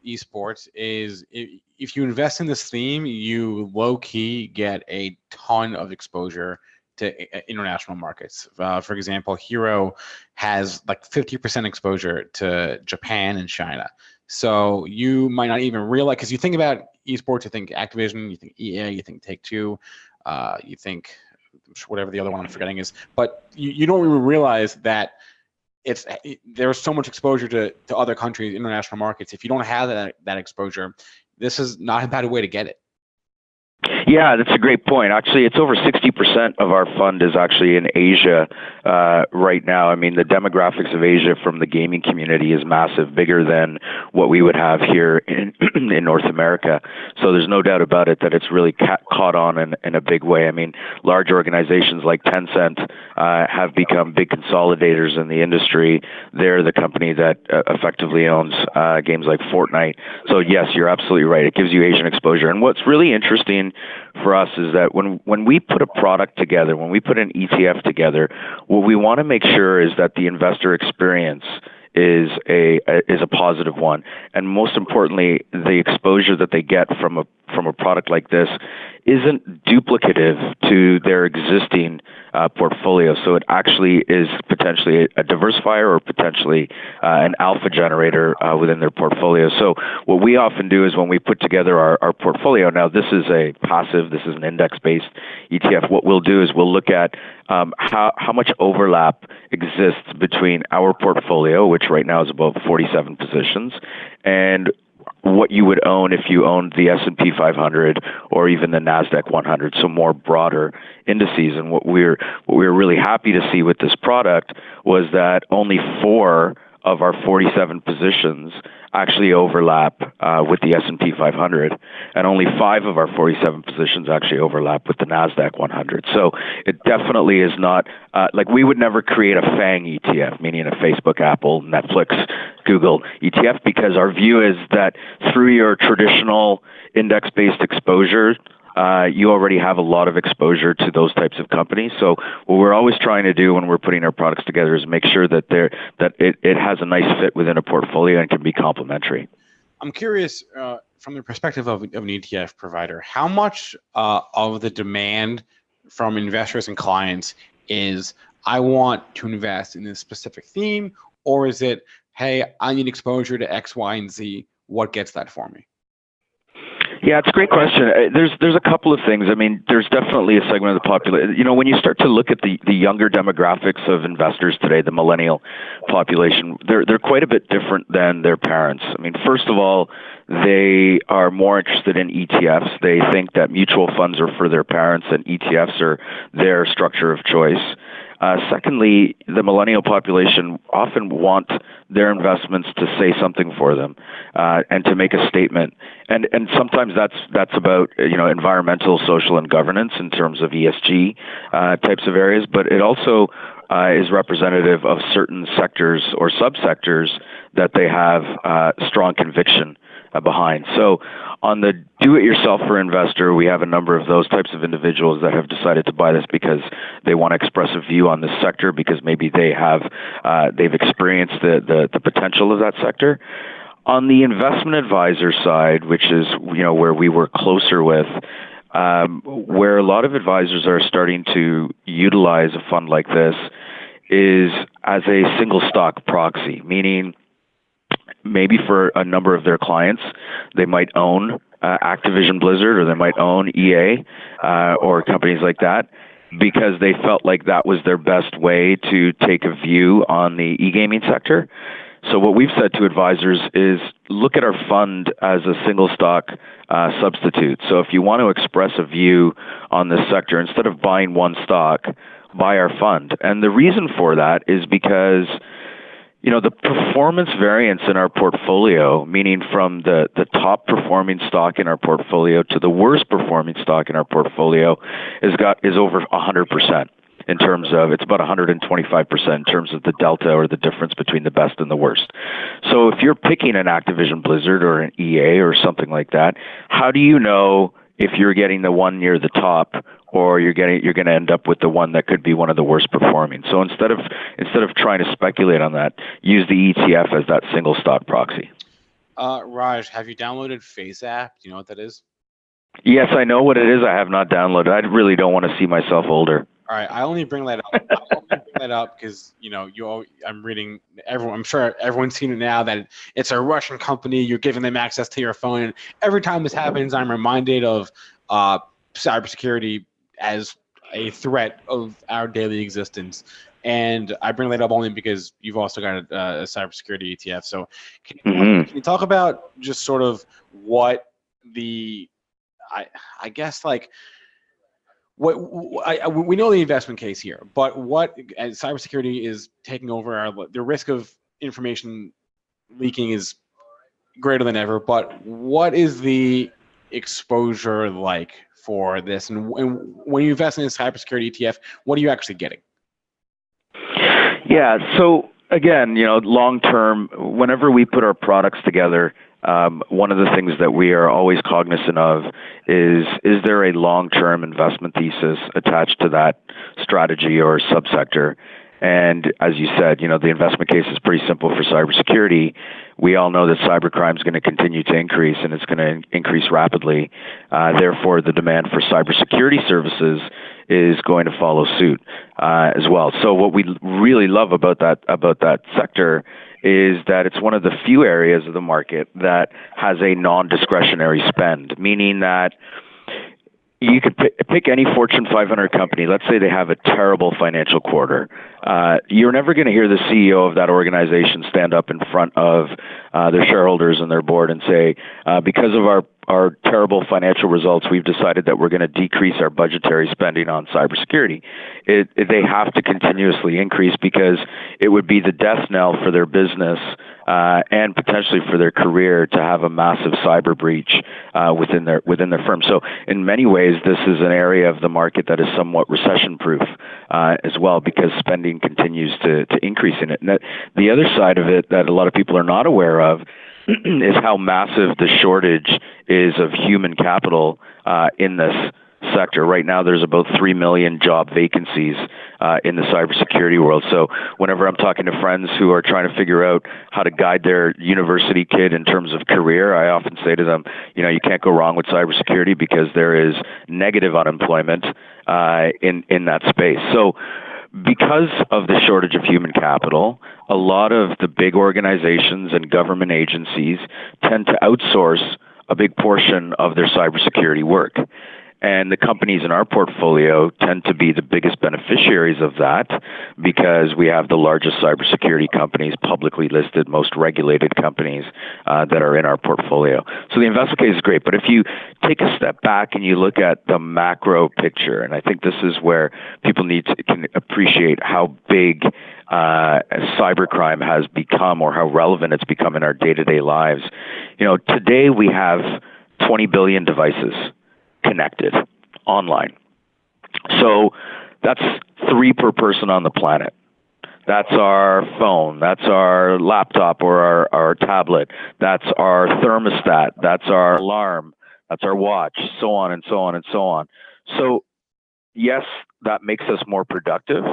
esports is if you invest in this theme, you low-key get a ton of exposure to international markets. For example, Hero has like 50% exposure to Japan and China. So you might not even realize, because you think about esports, you think Activision, you think EA, you think Take-Two, you think whatever the other one I'm forgetting is, but you don't even realize that there's so much exposure to other countries, international markets. If you don't have that exposure, this is not a bad way to get it. Yeah, that's a great point. Actually, it's over 60% of our fund is actually in Asia right now. I mean, the demographics of Asia from the gaming community is massive, bigger than what we would have here in North America. So there's no doubt about it that it's really caught on in a big way. I mean, large organizations like Tencent have become big consolidators in the industry. They're the company that effectively owns games like Fortnite. So yes, you're absolutely right. It gives you Asian exposure. And what's really interesting for us is that when we put a product together, when we put an ETF together, what we want to make sure is that the investor experience is a positive one, and most importantly, the exposure that they get from a product like this isn't duplicative to their existing portfolio. So it actually is potentially a diversifier or potentially an alpha generator within their portfolio. So what we often do is when we put together our portfolio, now this is a passive, this is an index-based ETF, what we'll do is we'll look at how much overlap exists between our portfolio, which right now is about 47 positions, and what you would own if you owned the S&P 500 or even the NASDAQ 100, so more broader indices. And what we're really happy to see with this product was that only 4 of our 47 positions actually overlap with the S&P 500, and only 5 of our 47 positions actually overlap with the NASDAQ 100. So it definitely is not, like we would never create a FANG ETF, meaning a Facebook, Apple, Netflix, Google ETF, because our view is that through your traditional index-based exposure, you already have a lot of exposure to those types of companies. So what we're always trying to do when we're putting our products together is make sure that it has a nice fit within a portfolio and can be complementary. I'm curious, from the perspective of an ETF provider, how much of the demand from investors and clients is, I want to invest in this specific theme, or is it, hey, I need exposure to X, Y, and Z. What gets that for me? Yeah, it's a great question. There's a couple of things. I mean, there's definitely a segment of the population. You know, when you start to look at the younger demographics of investors today, the millennial population, they're quite a bit different than their parents. I mean, first of all, they are more interested in ETFs. They think that mutual funds are for their parents and ETFs are their structure of choice. Secondly, the millennial population often want their investments to say something for them and to make a statement. And sometimes that's about environmental, social, and governance in terms of ESG types of areas, but it also is representative of certain sectors or subsectors that they have strong conviction behind. So on the do-it-yourselfer investor, we have a number of those types of individuals that have decided to buy this because they want to express a view on this sector, because maybe they've experienced the potential of that sector. On the investment advisor side, which is where we work closer with, where a lot of advisors are starting to utilize a fund like this is as a single stock proxy, meaning maybe for a number of their clients, they might own Activision Blizzard, or they might own EA or companies like that, because they felt like that was their best way to take a view on the e-gaming sector. So what we've said to advisors is look at our fund as a single stock substitute. So if you want to express a view on this sector, instead of buying one stock, buy our fund. And the reason for that is because the performance variance in our portfolio, meaning from the top performing stock in our portfolio to the worst performing stock in our portfolio, is over 100%. In terms of, it's about 125% in terms of the delta or the difference between the best and the worst. So if you're picking an Activision Blizzard or an EA or something like that, how do you know if you're getting the one near the top, or you're going to end up with the one that could be one of the worst performing? So instead of trying to speculate on that, use the ETF as that single stock proxy. Raj, have you downloaded Face App? Do you know what that is? Yes, I know what it is. I have not downloaded. I really don't want to see myself older. All right, I only bring that up. Because I'm reading everyone. I'm sure everyone's seen it now that it's a Russian company. You're giving them access to your phone, and every time this happens, I'm reminded of cybersecurity as a threat of our daily existence. And I bring that up only because you've also got a cybersecurity ETF. So can you talk about just sort of what I guess like. We know the investment case here, but as cybersecurity is taking over, the risk of information leaking is greater than ever. But what is the exposure like for this? And when you invest in a cybersecurity ETF, what are you actually getting? Yeah. So again, long term, whenever we put our products together, one of the things that we are always cognizant of is there a long-term investment thesis attached to that strategy or subsector? And as you said, the investment case is pretty simple for cybersecurity. We all know that cybercrime is going to continue to increase, and it's going to increase rapidly. Therefore, the demand for cybersecurity services is going to follow suit as well. So what we really love about that sector is that it's one of the few areas of the market that has a non-discretionary spend, meaning that you could pick any Fortune 500 company. Let's say they have a terrible financial quarter. You're never going to hear the CEO of that organization stand up in front of their shareholders and their board and say, because of our terrible financial results, we've decided that we're going to decrease our budgetary spending on cybersecurity. They have to continuously increase, because it would be the death knell for their business and potentially for their career to have a massive cyber breach within their firm. So in many ways, this is an area of the market that is somewhat recession-proof as well, because spending continues to increase in it. And the other side of it that a lot of people are not aware of is how massive the shortage is of human capital in this sector. Right now, there's about 3 million job vacancies in the cybersecurity world. So whenever I'm talking to friends who are trying to figure out how to guide their university kid in terms of career, I often say to them, you can't go wrong with cybersecurity, because there is negative unemployment in that space. So because of the shortage of human capital, a lot of the big organizations and government agencies tend to outsource a big portion of their cybersecurity work. And the companies in our portfolio tend to be the biggest beneficiaries of that because we have the largest cybersecurity companies, publicly listed, most regulated companies that are in our portfolio. So the investment case is great. But if you take a step back and you look at the macro picture, and I think this is where people can appreciate how big cybercrime has become or how relevant it's become in our day-to-day lives. Today we have 20 billion devices connected online. So that's 3 per person on the planet. That's our phone. That's our laptop or our tablet. That's our thermostat. That's our alarm. That's our watch, so on and so on and so on. So yes, that makes us more productive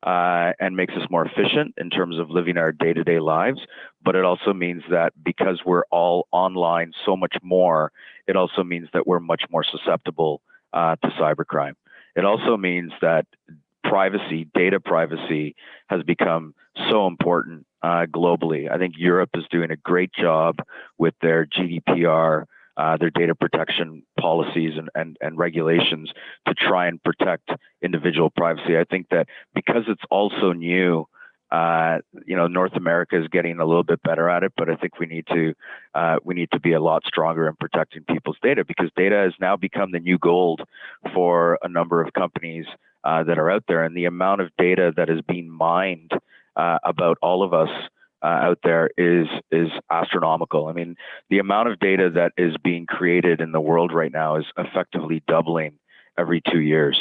and makes us more efficient in terms of living our day-to-day lives. But it also means that because we're all online so much more, it also means that we're much more susceptible to cybercrime. It also means that privacy, data privacy, has become so important globally. I think Europe is doing a great job with their GDPR, their data protection policies and regulations to try and protect individual privacy. I think that because it's also new, North America is getting a little bit better at it, but I think we need to be a lot stronger in protecting people's data because data has now become the new gold for a number of companies that are out there, and the amount of data that is being mined about all of us out there is astronomical. I mean, the amount of data that is being created in the world right now is effectively doubling every 2 years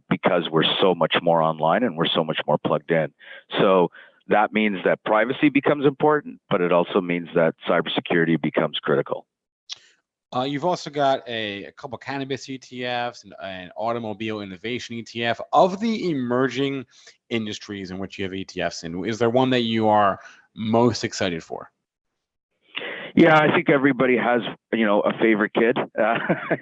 because we're so much more online and we're so much more plugged in. So that means that privacy becomes important, but it also means that cybersecurity becomes critical. You've also got a couple cannabis ETFs and an automobile innovation ETF. Of the emerging industries in which you have ETFs in, is there one that you are most excited for? Yeah, I think everybody has, a favorite kid,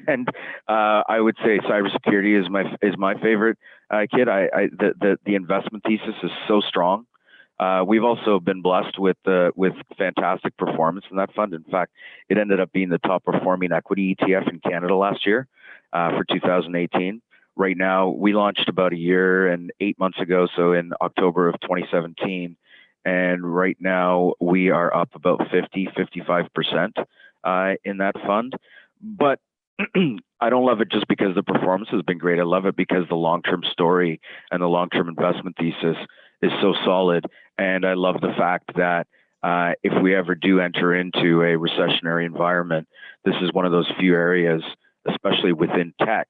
and I would say cybersecurity is my favorite kid. The investment thesis is so strong. We've also been blessed with fantastic performance in that fund. In fact, it ended up being the top performing equity ETF in Canada last year for 2018. Right now, we launched about a year and 8 months ago, so in October of 2017. And right now, we are up about 55% in that fund. But I don't love it just because the performance has been great. I love it because the long-term story and the long-term investment thesis is so solid. And I love the fact that if we ever do enter into a recessionary environment, this is one of those few areas, especially within tech,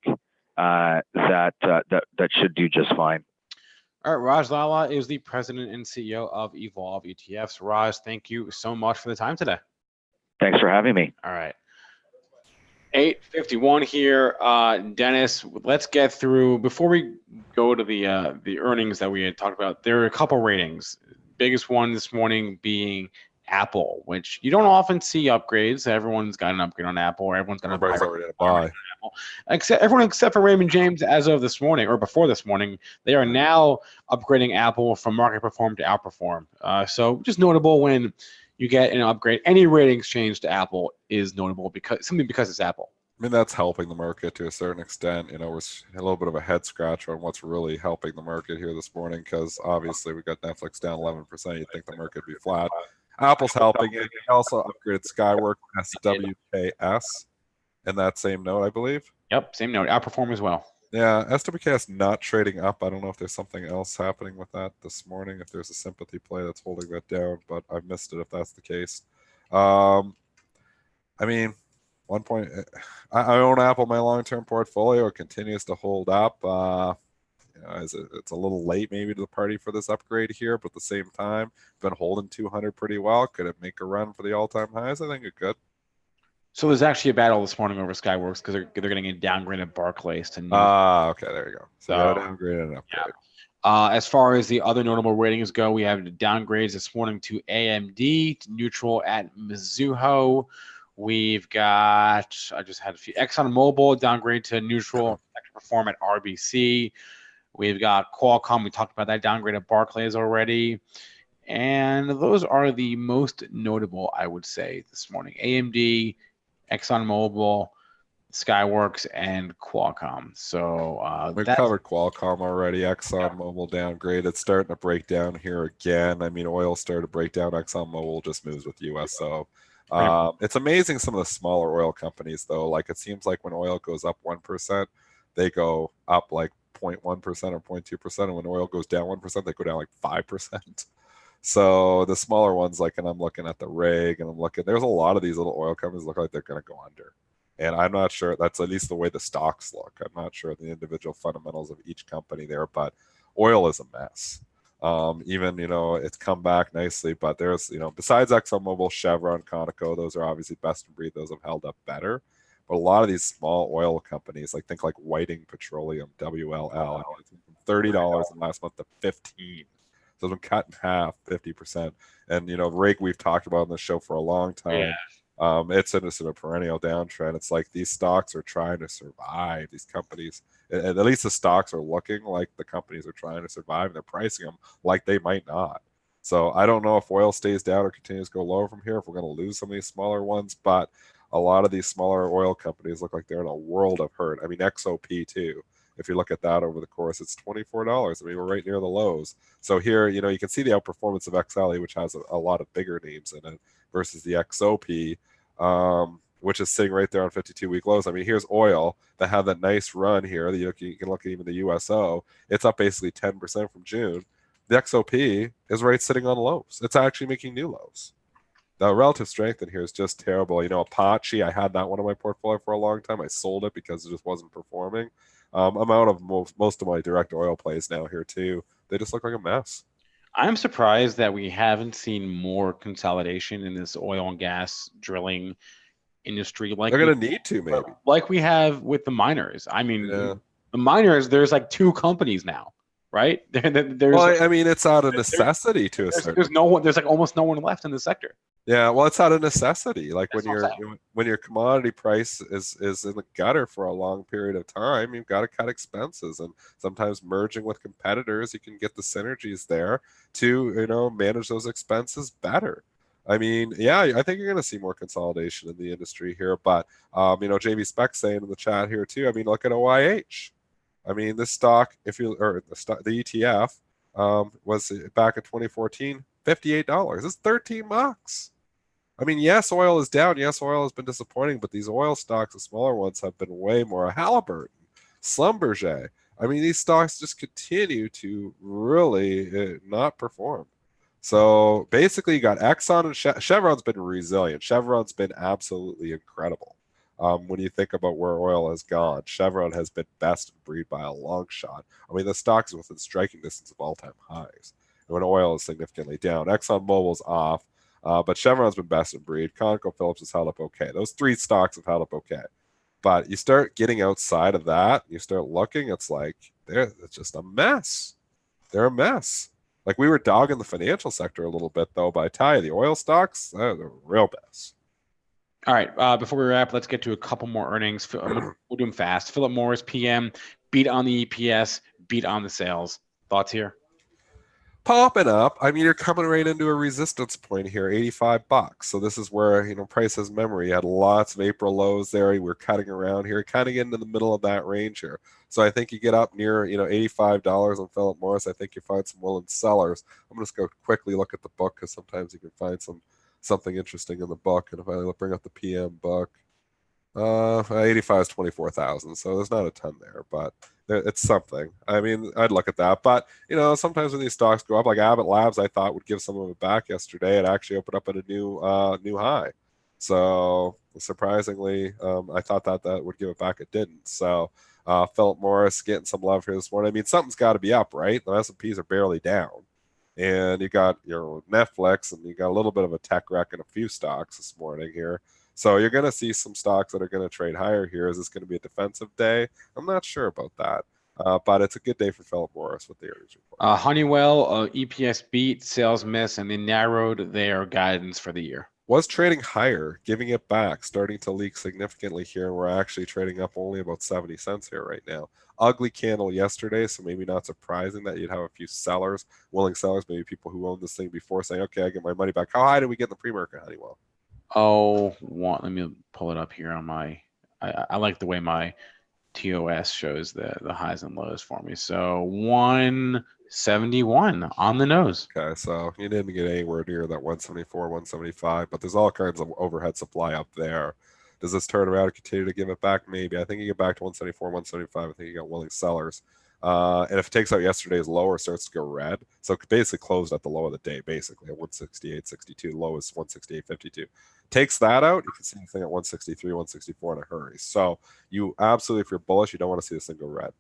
that should do just fine. All right, Raj Lala is the president and CEO of Evolve ETFs. Raj, thank you so much for the time today. Thanks for having me. All right. 8:51 here. Dennis, let's get through, before we go to the earnings that we had talked about, there are a couple ratings. Biggest one this morning being Apple, which you don't often see upgrades. Everyone's got an upgrade on Apple, or everyone's got Everybody's already at a buy. Everyone except for Raymond James, as of this morning or before this morning, they are now upgrading Apple from market perform to outperform. So just notable when you get an upgrade. Any ratings change to Apple is notable because it's Apple. I mean, that's helping the market to a certain extent. We're a little bit of a head scratcher on what's really helping the market here this morning because obviously we got Netflix down 11%. You'd think the market would be flat. Apple's helping it. They also upgraded Skywork SWKS in that same note, I believe. Yep, same note. Outperform as well. Yeah, SWKS not trading up. I don't know if there's something else happening with that this morning, if there's a sympathy play that's holding that down, but I've missed it if that's the case. I mean, I own Apple in my long-term portfolio. It continues to hold up. It's a little late maybe to the party for this upgrade here, but at the same time, been holding 200 pretty well. Could it make a run for the all-time highs? I think it could. So there's actually a battle this morning over Skyworks because they're getting a downgrade of Barclays to. Okay, there you go. So a downgrade and an upgrade. Yeah. As far as the other notable ratings go, we have downgrades this morning to AMD, to neutral at Mizuho. We've got, I just had a few, ExxonMobil downgrade to neutral, perform at RBC. We've got Qualcomm, we talked about that downgrade at Barclays already. And those are the most notable, I would say, this morning. AMD, ExxonMobil, Skyworks, and Qualcomm. So We that's covered Qualcomm already. ExxonMobil downgraded. It's starting to break down here again. I mean, oil started to break down. ExxonMobil just moves with USO. It's amazing some of the smaller oil companies, though. Like, it seems like when oil goes up 1%, they go up like 0.1% or 0.2%. And when oil goes down 1%, they go down like 5%. So the smaller ones, like, and I'm looking at the rig, and I'm looking, there's a lot of these little oil companies look like they're going to go under. And I'm not sure that's at least the way the stocks look. I'm not sure the individual fundamentals of each company there, but oil is a mess. Even, it's come back nicely, but there's, besides ExxonMobil, Chevron, Conoco, those are obviously best in breed. Those have held up better. But a lot of these small oil companies, like think like Whiting Petroleum, WLL, I mean, it's from $30 in last month to 15. So it's been cut in half, 50%. And, rig we've talked about on the show for a long time. yeah. It's in a perennial downtrend. It's like these stocks are trying to survive. These companies, and at least the stocks are looking like the companies are trying to survive, and they're pricing them like they might not. So I don't know if oil stays down or continues to go lower from here, if we're going to lose some of these smaller ones, but a lot of these smaller oil companies look like they're in a world of hurt. I mean, XOP too. If you look at that over the course, it's $24. I mean, we're right near the lows. So here, you can see the outperformance of XLE, which has a lot of bigger names in it, versus the XOP, which is sitting right there on 52-week lows. I mean, here's oil that had that nice run here. You can look at even the USO. It's up basically 10% from June. The XOP is right sitting on lows. It's actually making new lows. The relative strength in here is just terrible. Apache, I had that one in my portfolio for a long time. I sold it because it just wasn't performing. I'm out of most of my direct oil plays now here too. They just look like a mess. I'm surprised that we haven't seen more consolidation in this oil and gas drilling industry. Like they're going to need to, maybe. Like we have with the miners. I mean, yeah. The miners, there's like 2 companies now, right? Well, I mean, it's out of necessity to a certain. There's no one. There's like almost no one left in the sector. Yeah, well, it's out of necessity. Like when your commodity price is in the gutter for a long period of time, you've got to cut expenses, and sometimes merging with competitors, you can get the synergies there to manage those expenses better. I mean, yeah, I think you're going to see more consolidation in the industry here, but JB Speck saying in the chat here too. I mean, look at OIH. I mean, this stock, the ETF was back in 2014, $58. It's $13. I mean, yes, oil is down. Yes, oil has been disappointing, but these oil stocks, the smaller ones, have been way more. Halliburton, Schlumberger. I mean, these stocks just continue to really not perform. So basically, you got Exxon and Chevron's been resilient. Chevron's been absolutely incredible. When you think about where oil has gone, Chevron has been best in breed by a long shot. I mean, the stock is within striking distance of all-time highs. And when oil is significantly down, ExxonMobil's off. But Chevron's been best in breed. ConocoPhillips has held up okay. Those 3 stocks have held up okay. But you start getting outside of that, you start looking, it's like, it's just a mess. They're a mess. Like, we were dogging the financial sector a little bit, though, but I tell you, the oil stocks, they're the real mess. All right, before we wrap, let's get to a couple more earnings. We'll do them fast. Philip Morris, PM, beat on the EPS, beat on the sales. Thoughts here? Popping up. I mean, you're coming right into a resistance point here, $85. So this is where, price has memory. You had lots of April lows there. We're cutting around here, kind of getting in the middle of that range here. So I think you get up near, $85 on Philip Morris. I think you find some willing sellers. I'm going to go quickly look at the book because sometimes you can find something interesting in the book. And if I bring up the PM book, 85 is 24,000. So there's not a ton there, but it's something. I mean, I'd look at that. But, sometimes when these stocks go up, like Abbott Labs, I thought would give some of it back yesterday. It actually opened up at a new high. So surprisingly, I thought that would give it back. It didn't. So Philip Morris getting some love here this morning. I mean, something's got to be up, right? The S&Ps are barely down. And you got your Netflix, and you got a little bit of a tech wreck in a few stocks this morning here. So you're going to see some stocks that are going to trade higher here. Is this going to be a defensive day? I'm not sure about that. But it's a good day for Philip Morris with the earnings report. Honeywell, EPS beat, sales miss, and they narrowed their guidance for the year. Was trading higher, giving it back, starting to leak significantly here. And we're actually trading up only about 70 cents here right now. Ugly candle yesterday, so maybe not surprising that you'd have a few sellers, willing sellers, maybe people who owned this thing before saying, okay, I get my money back. How high did we get in the pre-market, Honeywell? Let me pull it up here on my I like the way my TOS shows the highs and lows for me. So 171 on the nose. Okay, so you didn't get anywhere near that 174, 175, but there's all kinds of overhead supply up there. Does this turn around and continue to give it back? Maybe. I think you get back to 174, 175. I think you got willing sellers. And if it takes out yesterday's low or starts to go red, so it basically closed at the low of the day, basically at 168.62, low is 168.52. Takes that out, you can see anything at 163, 164 in a hurry. So you absolutely, if you're bullish, you don't want to see this thing go red.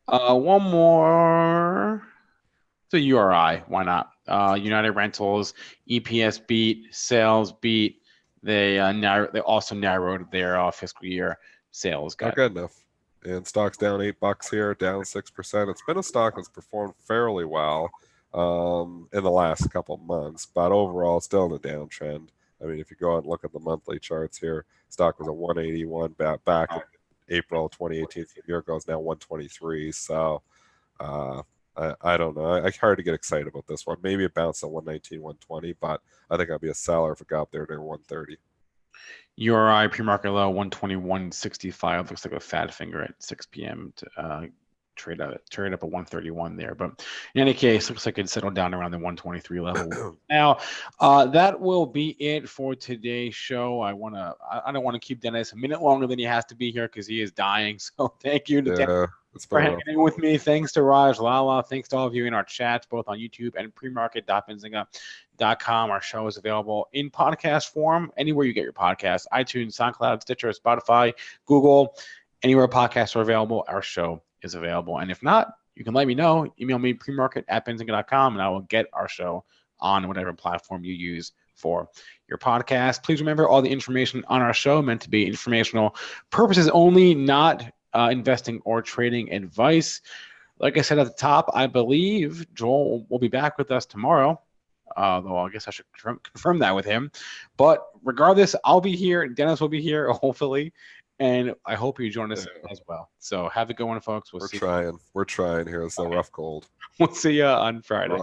One more. So URI, why not? United Rentals, EPS beat, sales beat. They also narrowed their fiscal year sales Not guide. good enough. And stock's down $8 here, down 6%. It's been a stock that's performed fairly well in the last couple of months, but overall, still in a downtrend. I mean, if you go out and look at the monthly charts here, stock was at 181 back in April 2018. A year ago, it's now 123. So I don't know. It's hard to get excited about this one. Maybe it bounced at 119, 120, but I think I'd be a seller if it got up there near 130. URI pre-market low 121.65. Looks like a fat finger at 6 p.m. to trade up at 131 there. But in any case, looks like it settled down around the 123 level. Now, that will be it for today's show. I don't want to keep Dennis a minute longer than he has to be here because he is dying. So thank you to Dennis for hanging in with me. Thanks to Raj, Lala. Thanks to all of you in our chats, both on YouTube and premarket.benzinga.com. Our show is available in podcast form anywhere you get your podcasts: iTunes, SoundCloud, Stitcher, Spotify, Google. Anywhere podcasts are available, our show is available. And if not, you can let me know. Email me premarket@benzinga.com, and I will get our show on whatever platform you use for your podcast. Please remember, all the information on our show meant to be informational purposes only, not investing or trading advice. Like I said at the top, I believe Joel will be back with us tomorrow, though I guess I should confirm that with him. But regardless, I'll be here. Dennis will be here, hopefully. And I hope you join us as well. So have a good one, folks. We're trying here. It's a rough cold. We'll see you on Friday.